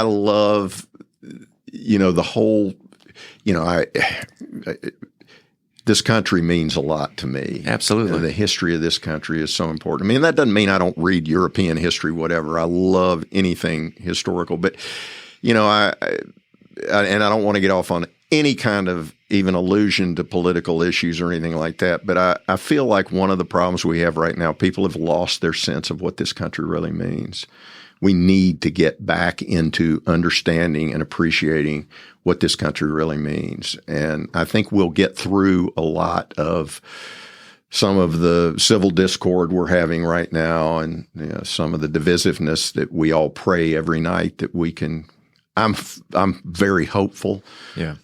love, the whole, this country means a lot to me. Absolutely. The history of this country is so important. I mean, that doesn't mean I don't read European history, whatever. I love anything historical. But, I don't want to get off on any kind of even allusion to political issues or anything like that. But I feel like one of the problems we have right now, people have lost their sense of what this country really means. We need to get back into understanding and appreciating what this country really means. And I think we'll get through a lot of some of the civil discord we're having right now, and some of the divisiveness that we all pray every night that we can. I'm very hopeful. Yeah.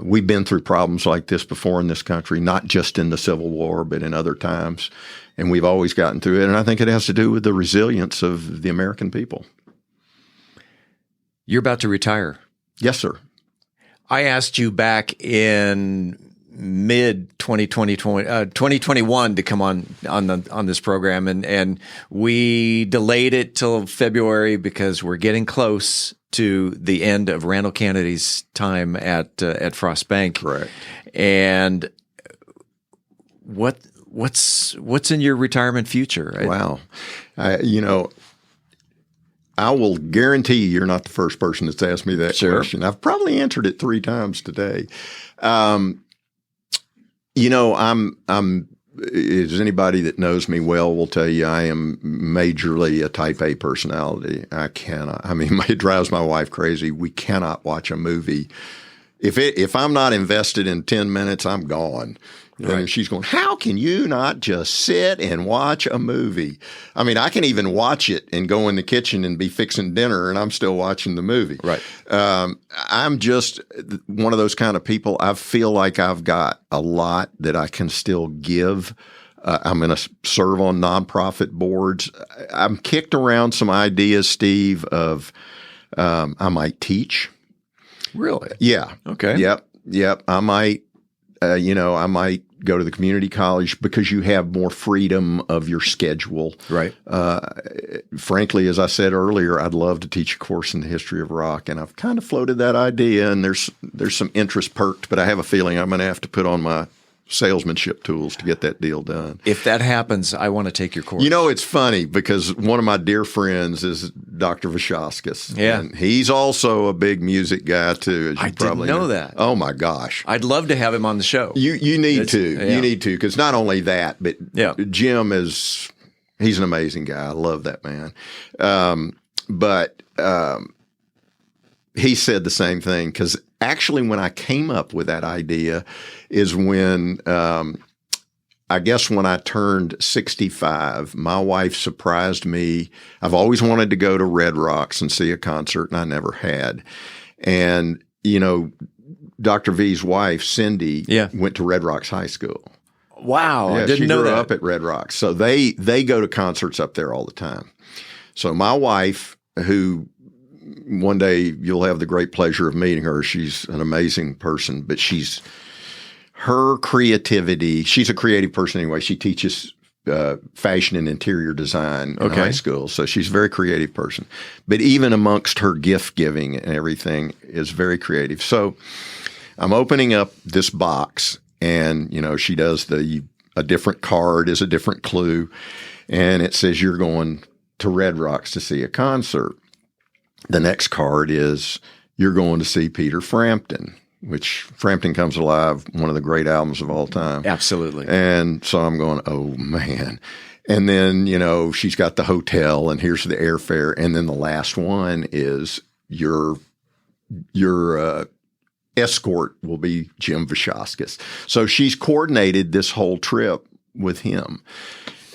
We've been through problems like this before in this country, not just in the Civil War, but in other times. And we've always gotten through it. And I think it has to do with the resilience of the American people. You're about to retire. Yes, sir. I asked you back in mid-2021 to come on this program, and we delayed it till February because we're getting close to the end of Randall Canedy's time at Frost Bank. Correct. And what's in your retirement future? Wow. I will guarantee you're not the first person that's asked me that question. I've probably answered it 3 times today. As anybody that knows me well will tell you, I am majorly a type A personality. It drives my wife crazy. We cannot watch a movie. If I'm not invested in 10 minutes, I'm gone. Right. And she's going, how can you not just sit and watch a movie? I mean, I can even watch it and go in the kitchen and be fixing dinner and I'm still watching the movie. Right. I'm just one of those kind of people. I feel like I've got a lot that I can still give. I'm going to serve on nonprofit boards. I'm kicked around some ideas, Steve, of I might teach. Really? Yeah. Okay. Yep. I might go to the community college because you have more freedom of your schedule. Right. Frankly, as I said earlier, I'd love to teach a course in the history of rock, and I've kind of floated that idea, and there's some interest perked, but I have a feeling I'm going to have to put on my salesmanship tools to get that deal done. If that happens, I want to take your course. It's funny because one of my dear friends is Dr. Vashauskas. Yeah. And he's also a big music guy too. As you I didn't know that. Oh my gosh. I'd love to have him on the show. You need to. Yeah. You need to, because not only that, but Jim he's an amazing guy. I love that man. But he said the same thing, because actually when I came up with that idea is when I guess when I turned 65, my wife surprised me. I've always wanted to go to Red Rocks and see a concert, and I never had. And, Dr. V's wife, Cindy, went to Red Rocks High School. Wow. Yeah, I didn't know that. She grew up at Red Rocks. So they go to concerts up there all the time. So my wife, who one day you'll have the great pleasure of meeting her. She's an amazing person, but her creativity, she's a creative person anyway. She teaches fashion and interior design in high school. So she's a very creative person. But even amongst her gift giving and everything is very creative. So I'm opening up this box, and, she does a different card is a different clue. And it says, you're going to Red Rocks to see a concert. The next card is, you're going to see Peter Frampton, which Frampton Comes Alive, one of the great albums of all time. Absolutely. And so I'm going, oh man. And then, she's got the hotel, and here's the airfare. And then the last one is your escort will be Jim Vashauskas. So she's coordinated this whole trip with him.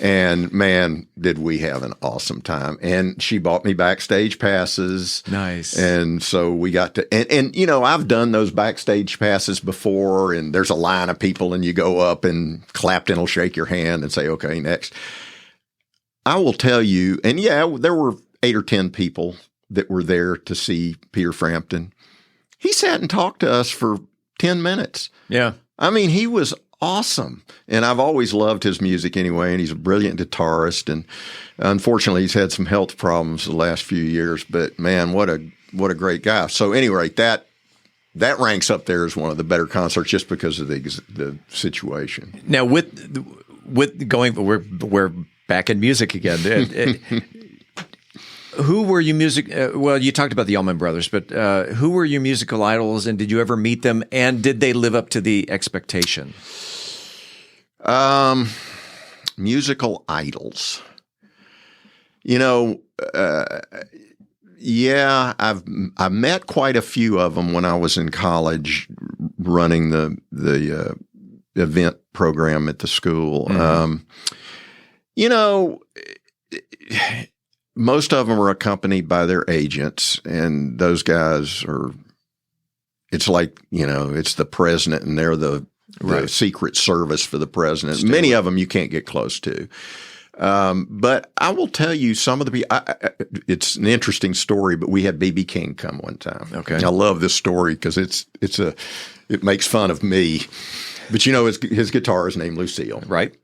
And man, did we have an awesome time. And she bought me backstage passes. Nice. And so we got to, and I've done those backstage passes before, and there's a line of people, and you go up and Clapton will shake your hand and say, okay, next. I will tell you, and there were 8 or 10 people that were there to see Peter Frampton. He sat and talked to us for 10 minutes. Yeah. I mean, he was awesome. And I've always loved his music anyway, and he's a brilliant guitarist. And unfortunately, he's had some health problems the last few years, but man, what a great guy. So anyway, that ranks up there as one of the better concerts just because of the situation. Now with going, we're back in music again. Who were you you talked about the Allman Brothers, but who were your musical idols, and did you ever meet them, and did they live up to the expectation? Musical idols. I've met quite a few of them when I was in college running the event program at the school. Mm-hmm. Most of them are accompanied by their agents, and those guys it's like, it's the president, and they're the Secret Service for the president. Many of them you can't get close to. But I will tell you, some of the people, it's an interesting story, but we had B.B. King come one time. Okay. I love this story because it makes fun of me. But his guitar is named Lucille. Right.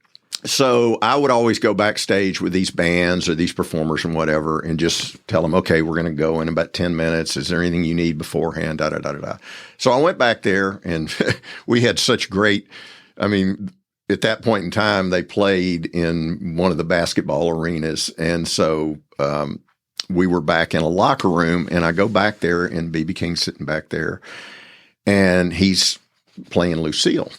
So I would always go backstage with these bands or these performers and whatever, and just tell them, okay, we're going to go in about 10 minutes. Is there anything you need beforehand? Da, da, da, da, da. So I went back there, and we had such great, at that point in time, they played in one of the basketball arenas. And so we were back in a locker room, and I go back there, and B.B. King's sitting back there, and he's playing Lucille.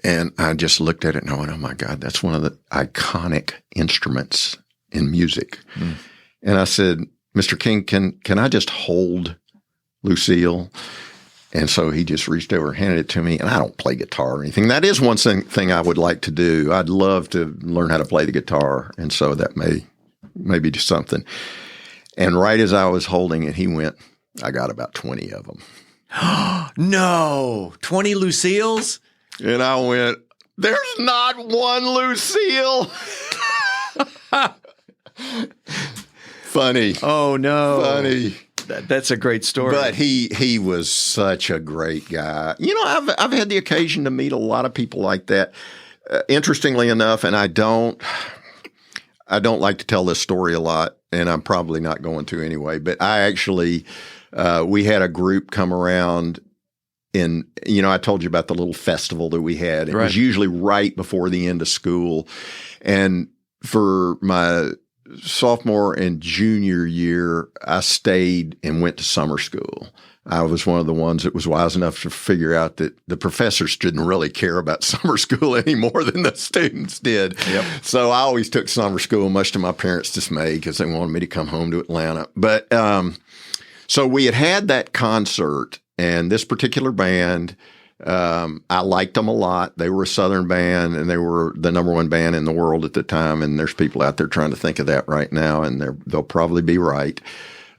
And I just looked at it and I went, oh, my God, that's one of the iconic instruments in music. Mm. And I said, Mr. King, can I just hold Lucille? And so he just reached over and handed it to me. And I don't play guitar or anything. That is one thing I would like to do. I'd love to learn how to play the guitar. And so that may be just something. And right as I was holding it, he went, I got about 20 of them. No, 20 Lucille's? And I went, there's not one Lucille. Funny. Oh, no. Funny. That's a great story. But he was such a great guy. You know, I've had the occasion to meet a lot of people like that. Interestingly enough, and I don't like to tell this story a lot, and I'm probably not going to anyway, but I actually, we had a group come around. I told you about the little festival that we had. It was usually right before the end of school. And for my sophomore and junior year, I stayed and went to summer school. I was one of the ones that was wise enough to figure out that the professors didn't really care about summer school any more than the students did. Yep. So I always took summer school, much to my parents' dismay, because they wanted me to come home to Atlanta. But so we had that concert. And this particular band, I liked them a lot. They were a Southern band, and they were the number one band in the world at the time. And there's people out there trying to think of that right now, and they'll probably be right.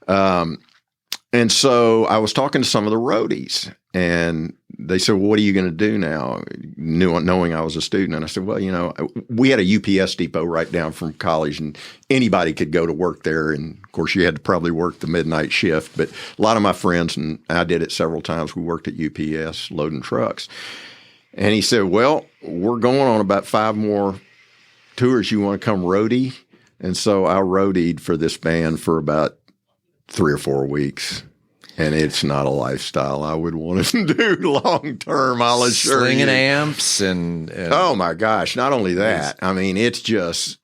And so I was talking to some of the roadies, and they said, well, what are you going to do now? Knowing I was a student. And I said, well, we had a UPS depot right down from college, and anybody could go to work there. And of course, you had to probably work the midnight shift. But a lot of my friends, and I did it several times, we worked at UPS loading trucks. And he said, well, we're going on about 5 more tours. You want to come roadie? And so I roadied for this band for about 3 or 4 weeks. And it's not a lifestyle I would want to do long term, I'll assure you. Slinging amps and oh my gosh, not only that. I mean, it's just,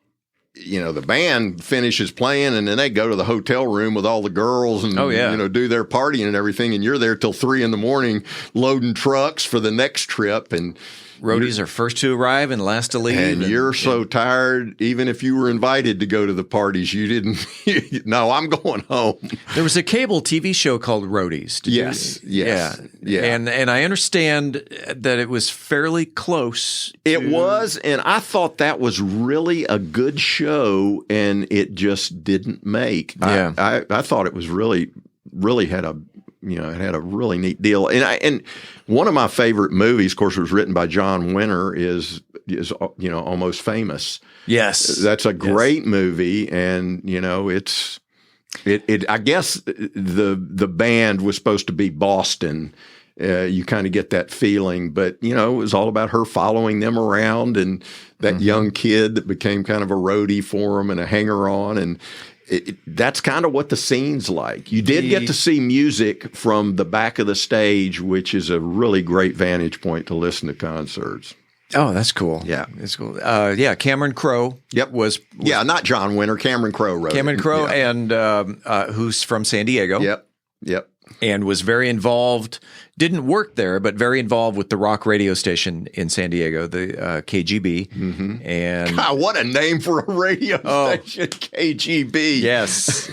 the band finishes playing and then they go to the hotel room with all the girls and do their partying and everything, and you're there till 3 a.m. loading trucks for the next trip. And roadies are first to arrive and last to leave. And you're so tired, even if you were invited to go to the parties, you didn't. No, I'm going home. There was a cable TV show called Roadies. Yes. Yeah. And I understand that it was fairly close. It was, and I thought that was really a good show, and it just didn't make. Yeah. I thought it was really had a. It had a really neat deal. And one of my favorite movies, of course, was written by John Winter, is Almost Famous. Yes. That's a great movie. And, I guess the band was supposed to be Boston. You kind of get that feeling, but, it was all about her following them around and that young kid that became kind of a roadie for them and a hanger-on. And that's kind of what the scene's like. You did get to see music from the back of the stage, which is a really great vantage point to listen to concerts. Oh, that's cool. Yeah. That's cool. Cameron Crowe. Yep. Was not John Winter. Cameron Crowe wrote Cameron it. Crowe, and who's from San Diego. Yep. And was very involved, didn't work there, but very involved with the rock radio station in San Diego, the KGB. Mm-hmm. And God, what a name for a radio station, KGB. Yes.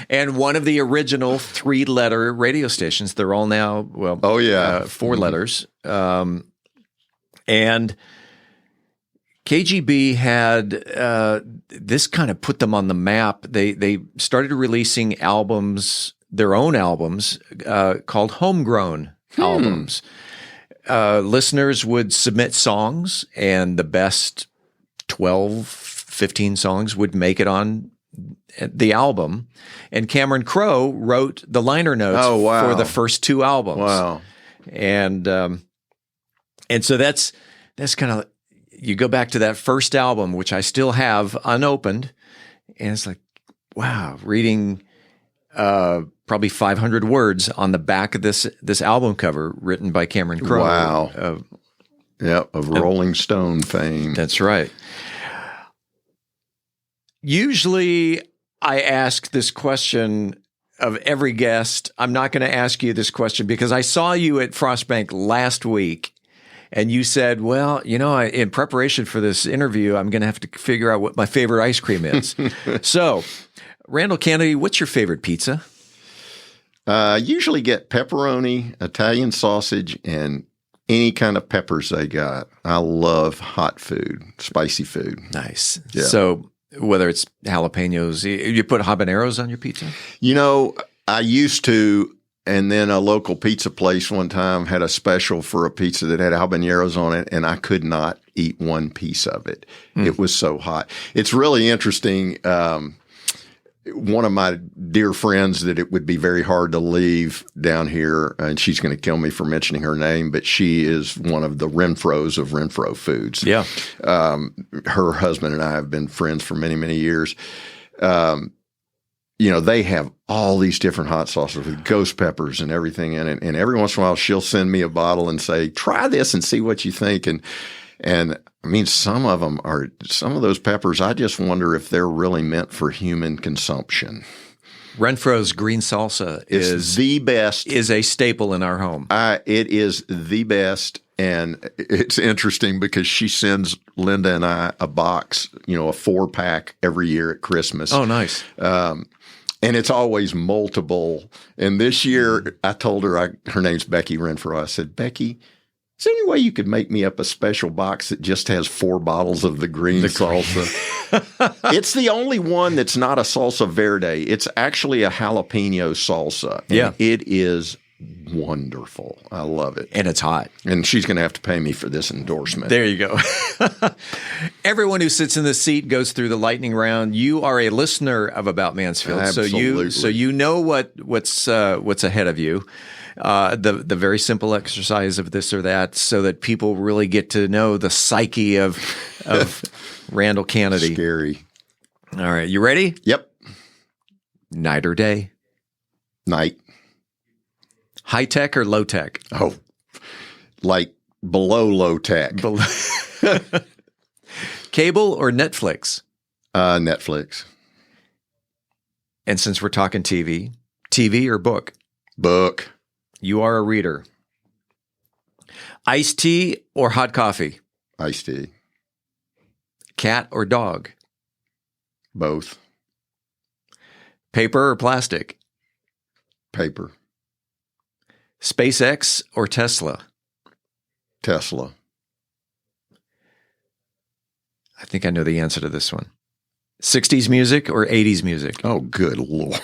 And one of the original 3-letter radio stations. They're all now, 4 letters. And KGB had this kind of put them on the map. They started releasing their own albums called homegrown albums. Listeners would submit songs, and the best 12, 15 songs would make it on the album. And Cameron Crowe wrote the liner notes for the first 2 albums. Wow. And so that's kind of, you go back to that first album, which I still have unopened, and it's like, wow, reading probably 500 words on the back of this album cover written by Cameron Crowe. Wow. Of Rolling Stone fame. That's right. Usually I ask this question of every guest. I'm not going to ask you this question because I saw you at Frostbank last week and you said, well, in preparation for this interview, I'm going to have to figure out what my favorite ice cream is. So, Randall Canedy, what's your favorite pizza? Usually get pepperoni, Italian sausage, and any kind of peppers they got. I love hot food, spicy food. Nice. Yeah. So whether it's jalapenos, you put habaneros on your pizza? I used to, and then a local pizza place one time had a special for a pizza that had habaneros on it, and I could not eat one piece of it. It was so hot. It's really interesting. One of my dear friends that it would be very hard to leave down here, and she's going to kill me for mentioning her name, but she is one of the Renfros of Renfro Foods. Yeah. Her husband and I have been friends for many, many years. They have all these different hot sauces with ghost peppers and everything in it. And every once in a while, she'll send me a bottle and say, try this and see what you think. And I mean, some of those peppers, I just wonder if they're really meant for human consumption. Renfro's green salsa is the best. Is a staple in our home. It is the best. And it's interesting because she sends Linda and I a box, a 4-pack every year at Christmas. Oh, nice. And it's always multiple. And this year I told her, her name's Becky Renfro. I said, Becky, is there any way you could make me up a special box that just has 4 bottles of the green salsa? It's the only one that's not a salsa verde. It's actually a jalapeno salsa. Yeah. It is wonderful. I love it. And it's hot. And she's going to have to pay me for this endorsement. There you go. Everyone who sits in this seat goes through the lightning round. You are a listener of About Mansfield. Absolutely. So you know what's ahead of you. The very simple exercise of this or that, so that people really get to know the psyche of Randall Canedy. Scary. All right, you ready? Yep. Night or day? Night. High tech or low tech? Oh, like below low tech. Cable or Netflix? Netflix. And since we're talking TV or book? Book. You are a reader. Iced tea or hot coffee? Iced tea. Cat or dog? Both. Paper or plastic? Paper. SpaceX or Tesla? Tesla. I think I know the answer to this one. 60s music or 80s music? Oh, good Lord.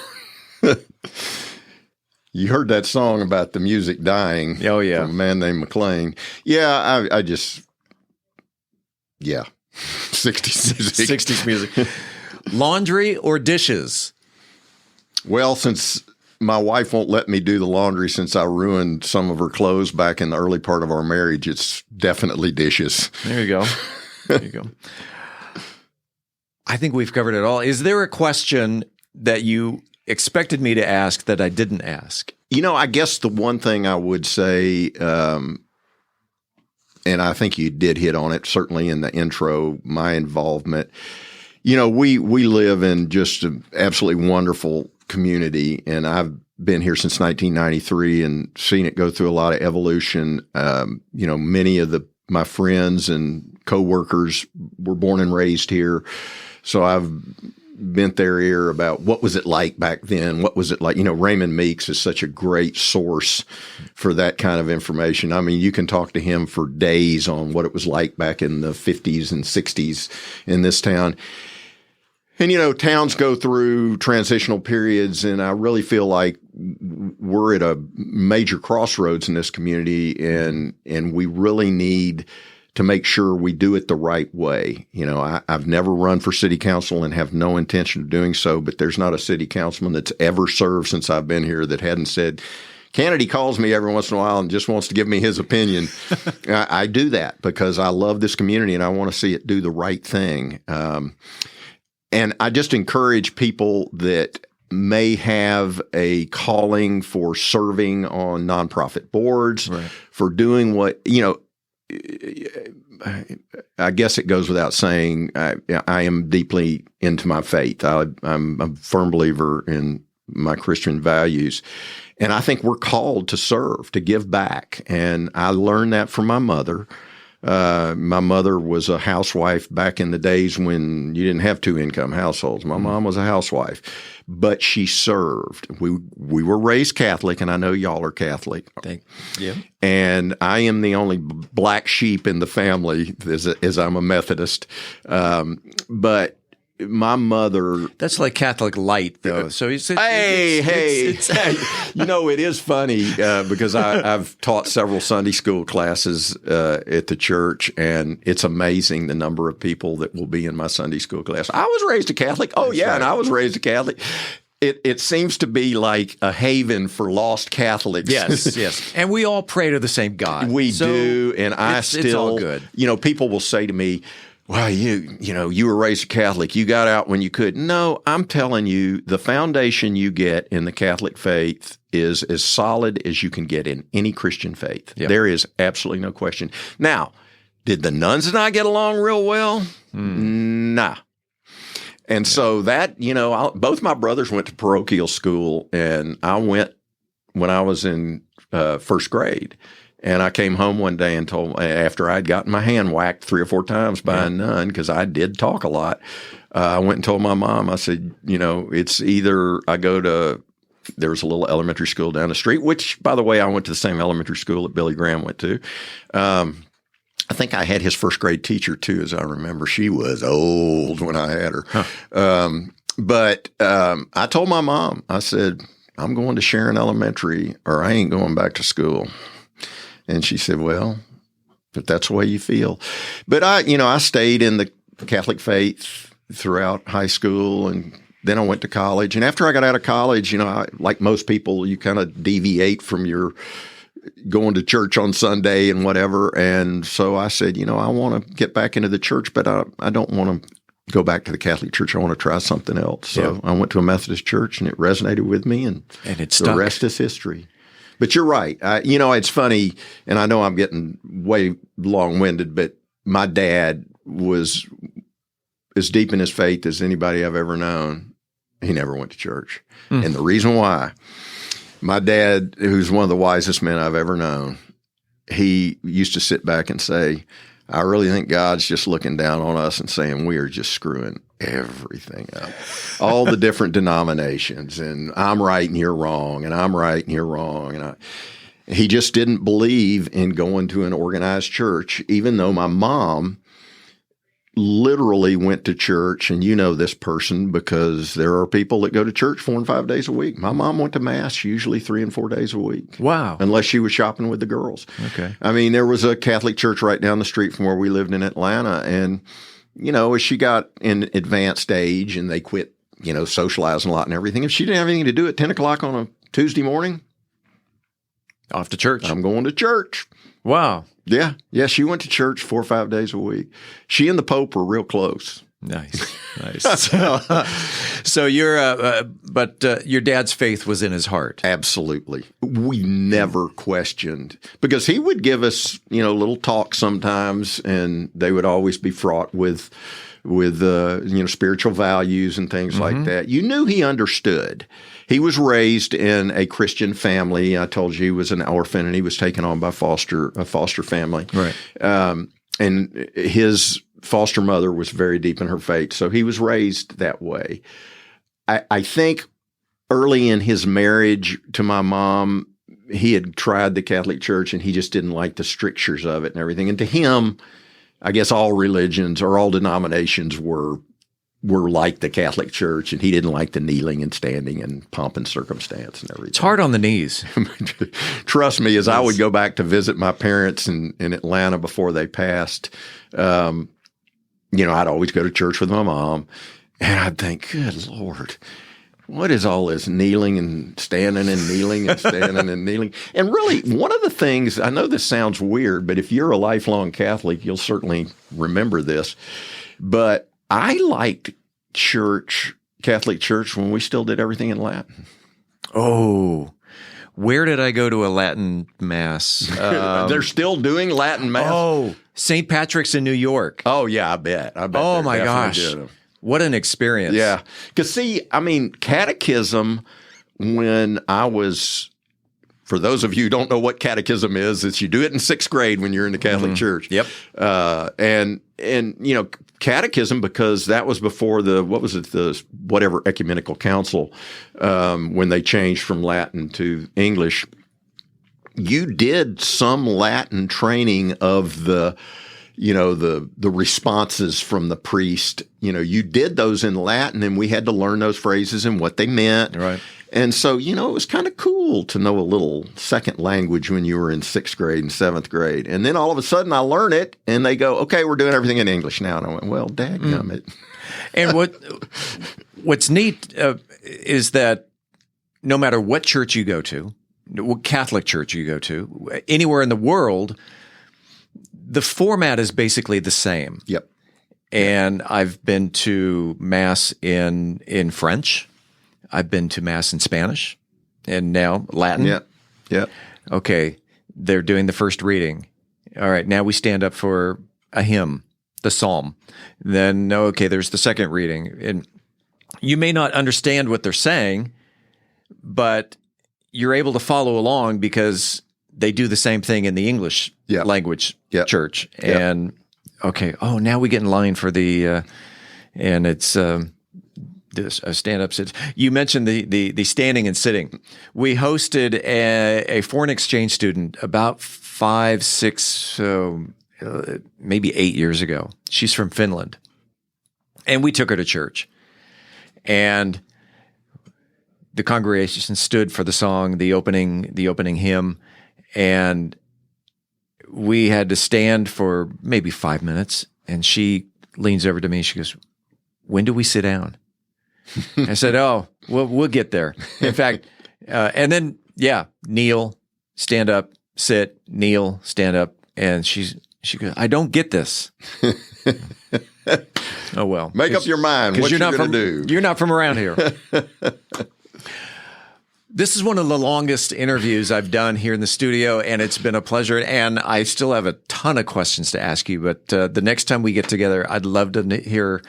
You heard that song about the music dying. Oh, yeah. From a man named McLean. Yeah, I just, 60s music. 60s music. Laundry or dishes? Well, since my wife won't let me do the laundry since I ruined some of her clothes back in the early part of our marriage, it's definitely dishes. There you go. There you go. I think we've covered it all. Is there a question that you expected me to ask that I didn't ask? I guess the one thing I would say, and I think you did hit on it, certainly in the intro, my involvement. We live in just an absolutely wonderful community, and I've been here since 1993 and seen it go through a lot of evolution. Many of my friends and coworkers were born and raised here, so I've bent their ear about what was it like back then. What was it like? Raymond Meeks is such a great source for that kind of information. I mean, you can talk to him for days on what it was like back in the 50s and 60s in this town. And, towns go through transitional periods, and I really feel like we're at a major crossroads in this community, and we really need to make sure we do it the right way. I've never run for city council and have no intention of doing so, but there's not a city councilman that's ever served since I've been here that hadn't said, Canedy calls me every once in a while and just wants to give me his opinion. I do that because I love this community and I want to see it do the right thing. And I just encourage people that may have a calling for serving on nonprofit boards, right, for doing what, I guess it goes without saying, I am deeply into my faith. I'm a firm believer in my Christian values. And I think we're called to serve, to give back. And I learned that from my mother. My mother was a housewife back in the days when you didn't have two-income households. My mom was a housewife, but she served. We were raised Catholic, and I know y'all are Catholic. Yeah. And I am the only black sheep in the family, as I'm a Methodist. But my mother. That's like Catholic light, though. So it's you know, it is funny because I've taught several Sunday school classes at the church, and it's amazing the number of people that will be in my Sunday school class. I was raised a Catholic. Oh, that's yeah, right. And I was raised a Catholic. It seems to be like a haven for lost Catholics. Yes, yes. And we all pray to the same God. We do, and it's all good. You know, people will say to me, well, you were raised a Catholic. You got out when you could. No, I'm telling you, the foundation you get in the Catholic faith is as solid as you can get in any Christian faith. Yep. There is absolutely no question. Now, did the nuns and I get along real well? Nah. And so that, both my brothers went to parochial school, and I went when I was in first grade. And I came home one day and after I'd gotten my hand whacked 3 or 4 times by a nun, because I did talk a lot, I went and told my mom, I said, it's either I go to, there's a little elementary school down the street, which, by the way, I went to the same elementary school that Billy Graham went to. I think I had his first grade teacher, too, as I remember. She was old when I had her. Huh. But I told my mom, I said, I'm going to Sharon Elementary or I ain't going back to school. And she said, well, if that's the way you feel. But I stayed in the Catholic faith throughout high school, and then I went to college. And after I got out of college, like most people, you kind of deviate from your going to church on Sunday and whatever. And so I said, I want to get back into the church, but I don't want to go back to the Catholic Church. I want to try something else. So I went to a Methodist church, and it resonated with me, and the rest is history. But you're right. It's funny, and I know I'm getting way long-winded, but my dad was as deep in his faith as anybody I've ever known. He never went to church. And the reason why, my dad, who's one of the wisest men I've ever known, he used to sit back and say, I really think God's just looking down on us and saying we are just screwing everything up. All the different denominations, and I'm right and you're wrong, and I'm right and you're wrong. And he just didn't believe in going to an organized church, even though my mom literally went to church. And this person, because there are people that go to church 4 and 5 days a week. My mom went to Mass usually 3 and 4 days a week. Wow. Unless she was shopping with the girls. Okay. I mean, there was a Catholic church right down the street from where we lived in Atlanta. And, as she got in advanced age and they quit, socializing a lot and everything, if she didn't have anything to do at 10 o'clock on a Tuesday morning, off to church. I'm going to church. Wow. Yeah. Yeah. She went to church 4 or 5 days a week. She and the Pope were real close. Nice. So you're, but your dad's faith was in his heart. Absolutely. We never questioned, because he would give us, little talks sometimes, and they would always be fraught with spiritual values and things like that. You knew he understood. He was raised in a Christian family. I told you he was an orphan, and he was taken on by a foster family. Right. And his foster mother was very deep in her faith, so he was raised that way. I think early in his marriage to my mom, he had tried the Catholic Church, and he just didn't like the strictures of it and everything. And to him, I guess all religions or all denominations were like the Catholic Church, and he didn't like the kneeling and standing and pomp and circumstance and everything. It's hard on the knees. Trust me, as I would go back to visit my parents in Atlanta before they passed, I'd always go to church with my mom, and I'd think, good Lord, what is all this kneeling and standing and kneeling and standing and kneeling? And really, one of the things, I know this sounds weird, but if you're a lifelong Catholic, you'll certainly remember this, but I liked Catholic Church, when we still did everything in Latin. Oh, Where did I go to a Latin Mass? They're still doing Latin Mass? Oh, St. Patrick's in New York. Oh, yeah, I bet. Oh, my gosh. What an experience. Yeah. Because, see, I mean, catechism, when I was, for those of you who don't know what catechism is, it's you do it in 6th grade when you're in the Catholic Church. Yep. And you know, catechism, because that was before the whatever ecumenical council, when they changed from Latin to English. You did some Latin training of the responses from the priest. You know, you did those in Latin, and we had to learn those phrases and what they meant. Right. And so, you know, it was kind of cool to know a little second language when you were in 6th grade and 7th grade. And then all of a sudden I learn it, and they go, okay, we're doing everything in English now. And I went, well, dadgummit. And what's neat is that no matter what church you go to, what Catholic church you go to, anywhere in the world, the format is basically the same. Yep. And I've been to Mass in French. I've been to Mass in Spanish and now Latin. Yeah. Yeah. Okay. They're doing the first reading. All right. Now we stand up for a hymn, the psalm. Then, okay, there's the second reading. And you may not understand what they're saying, but you're able to follow along because they do the same thing in the English language church. And okay, now we get in line for the, and it's, this stand-up sits. You mentioned the standing and sitting. We hosted a foreign exchange student about 5, 6, maybe 8 years ago. She's from Finland, and we took her to church. And the congregation stood for the song, the opening hymn, and we had to stand for maybe 5 minutes. And she leans over to me. She goes, "When do we sit down?" I said, "Oh, we'll get there." In fact, and then, kneel, stand up, sit, kneel, stand up. And she goes, "I don't get this." Oh, well. Make up your mind what you're going to do. You're not from around here. This is one of the longest interviews I've done here in the studio, and it's been a pleasure. And I still have a ton of questions to ask you, but the next time we get together, I'd love to hear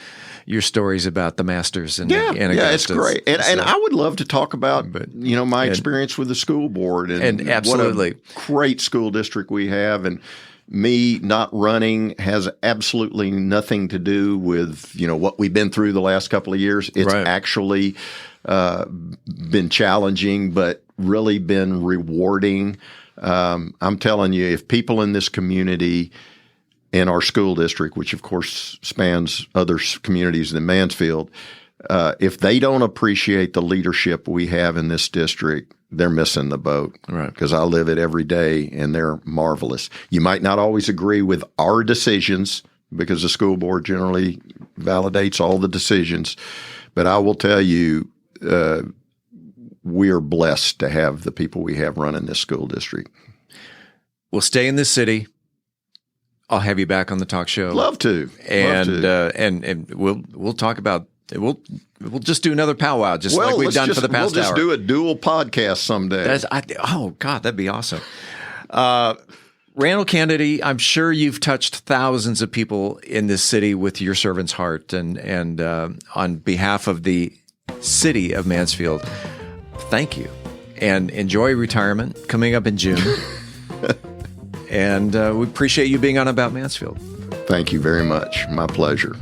your stories about the Masters and Augustus. It's great. And I would love to talk about my experience with the school board and absolutely what a great school district we have. And me not running has absolutely nothing to do with what we've been through the last couple of years. It's actually been challenging, but really been rewarding. I'm telling you, if people in this community, in our school district, which of course spans other communities than Mansfield, if they don't appreciate the leadership we have in this district, they're missing the boat. Right. Because I live it every day, and they're marvelous. You might not always agree with our decisions, because the school board generally validates all the decisions, but I will tell you, we are blessed to have the people we have running this school district. We'll stay in this city. I'll have you back on the talk show. Love to. And we'll talk about we'll just do another powwow like we've done for the past hour. We'll just do a dual podcast someday. Oh God, that'd be awesome. Randall Canedy, I'm sure you've touched thousands of people in this city with your servant's heart, and on behalf of the city of Mansfield, thank you, and enjoy retirement coming up in June. And we appreciate you being on About Mansfield. Thank you very much. My pleasure.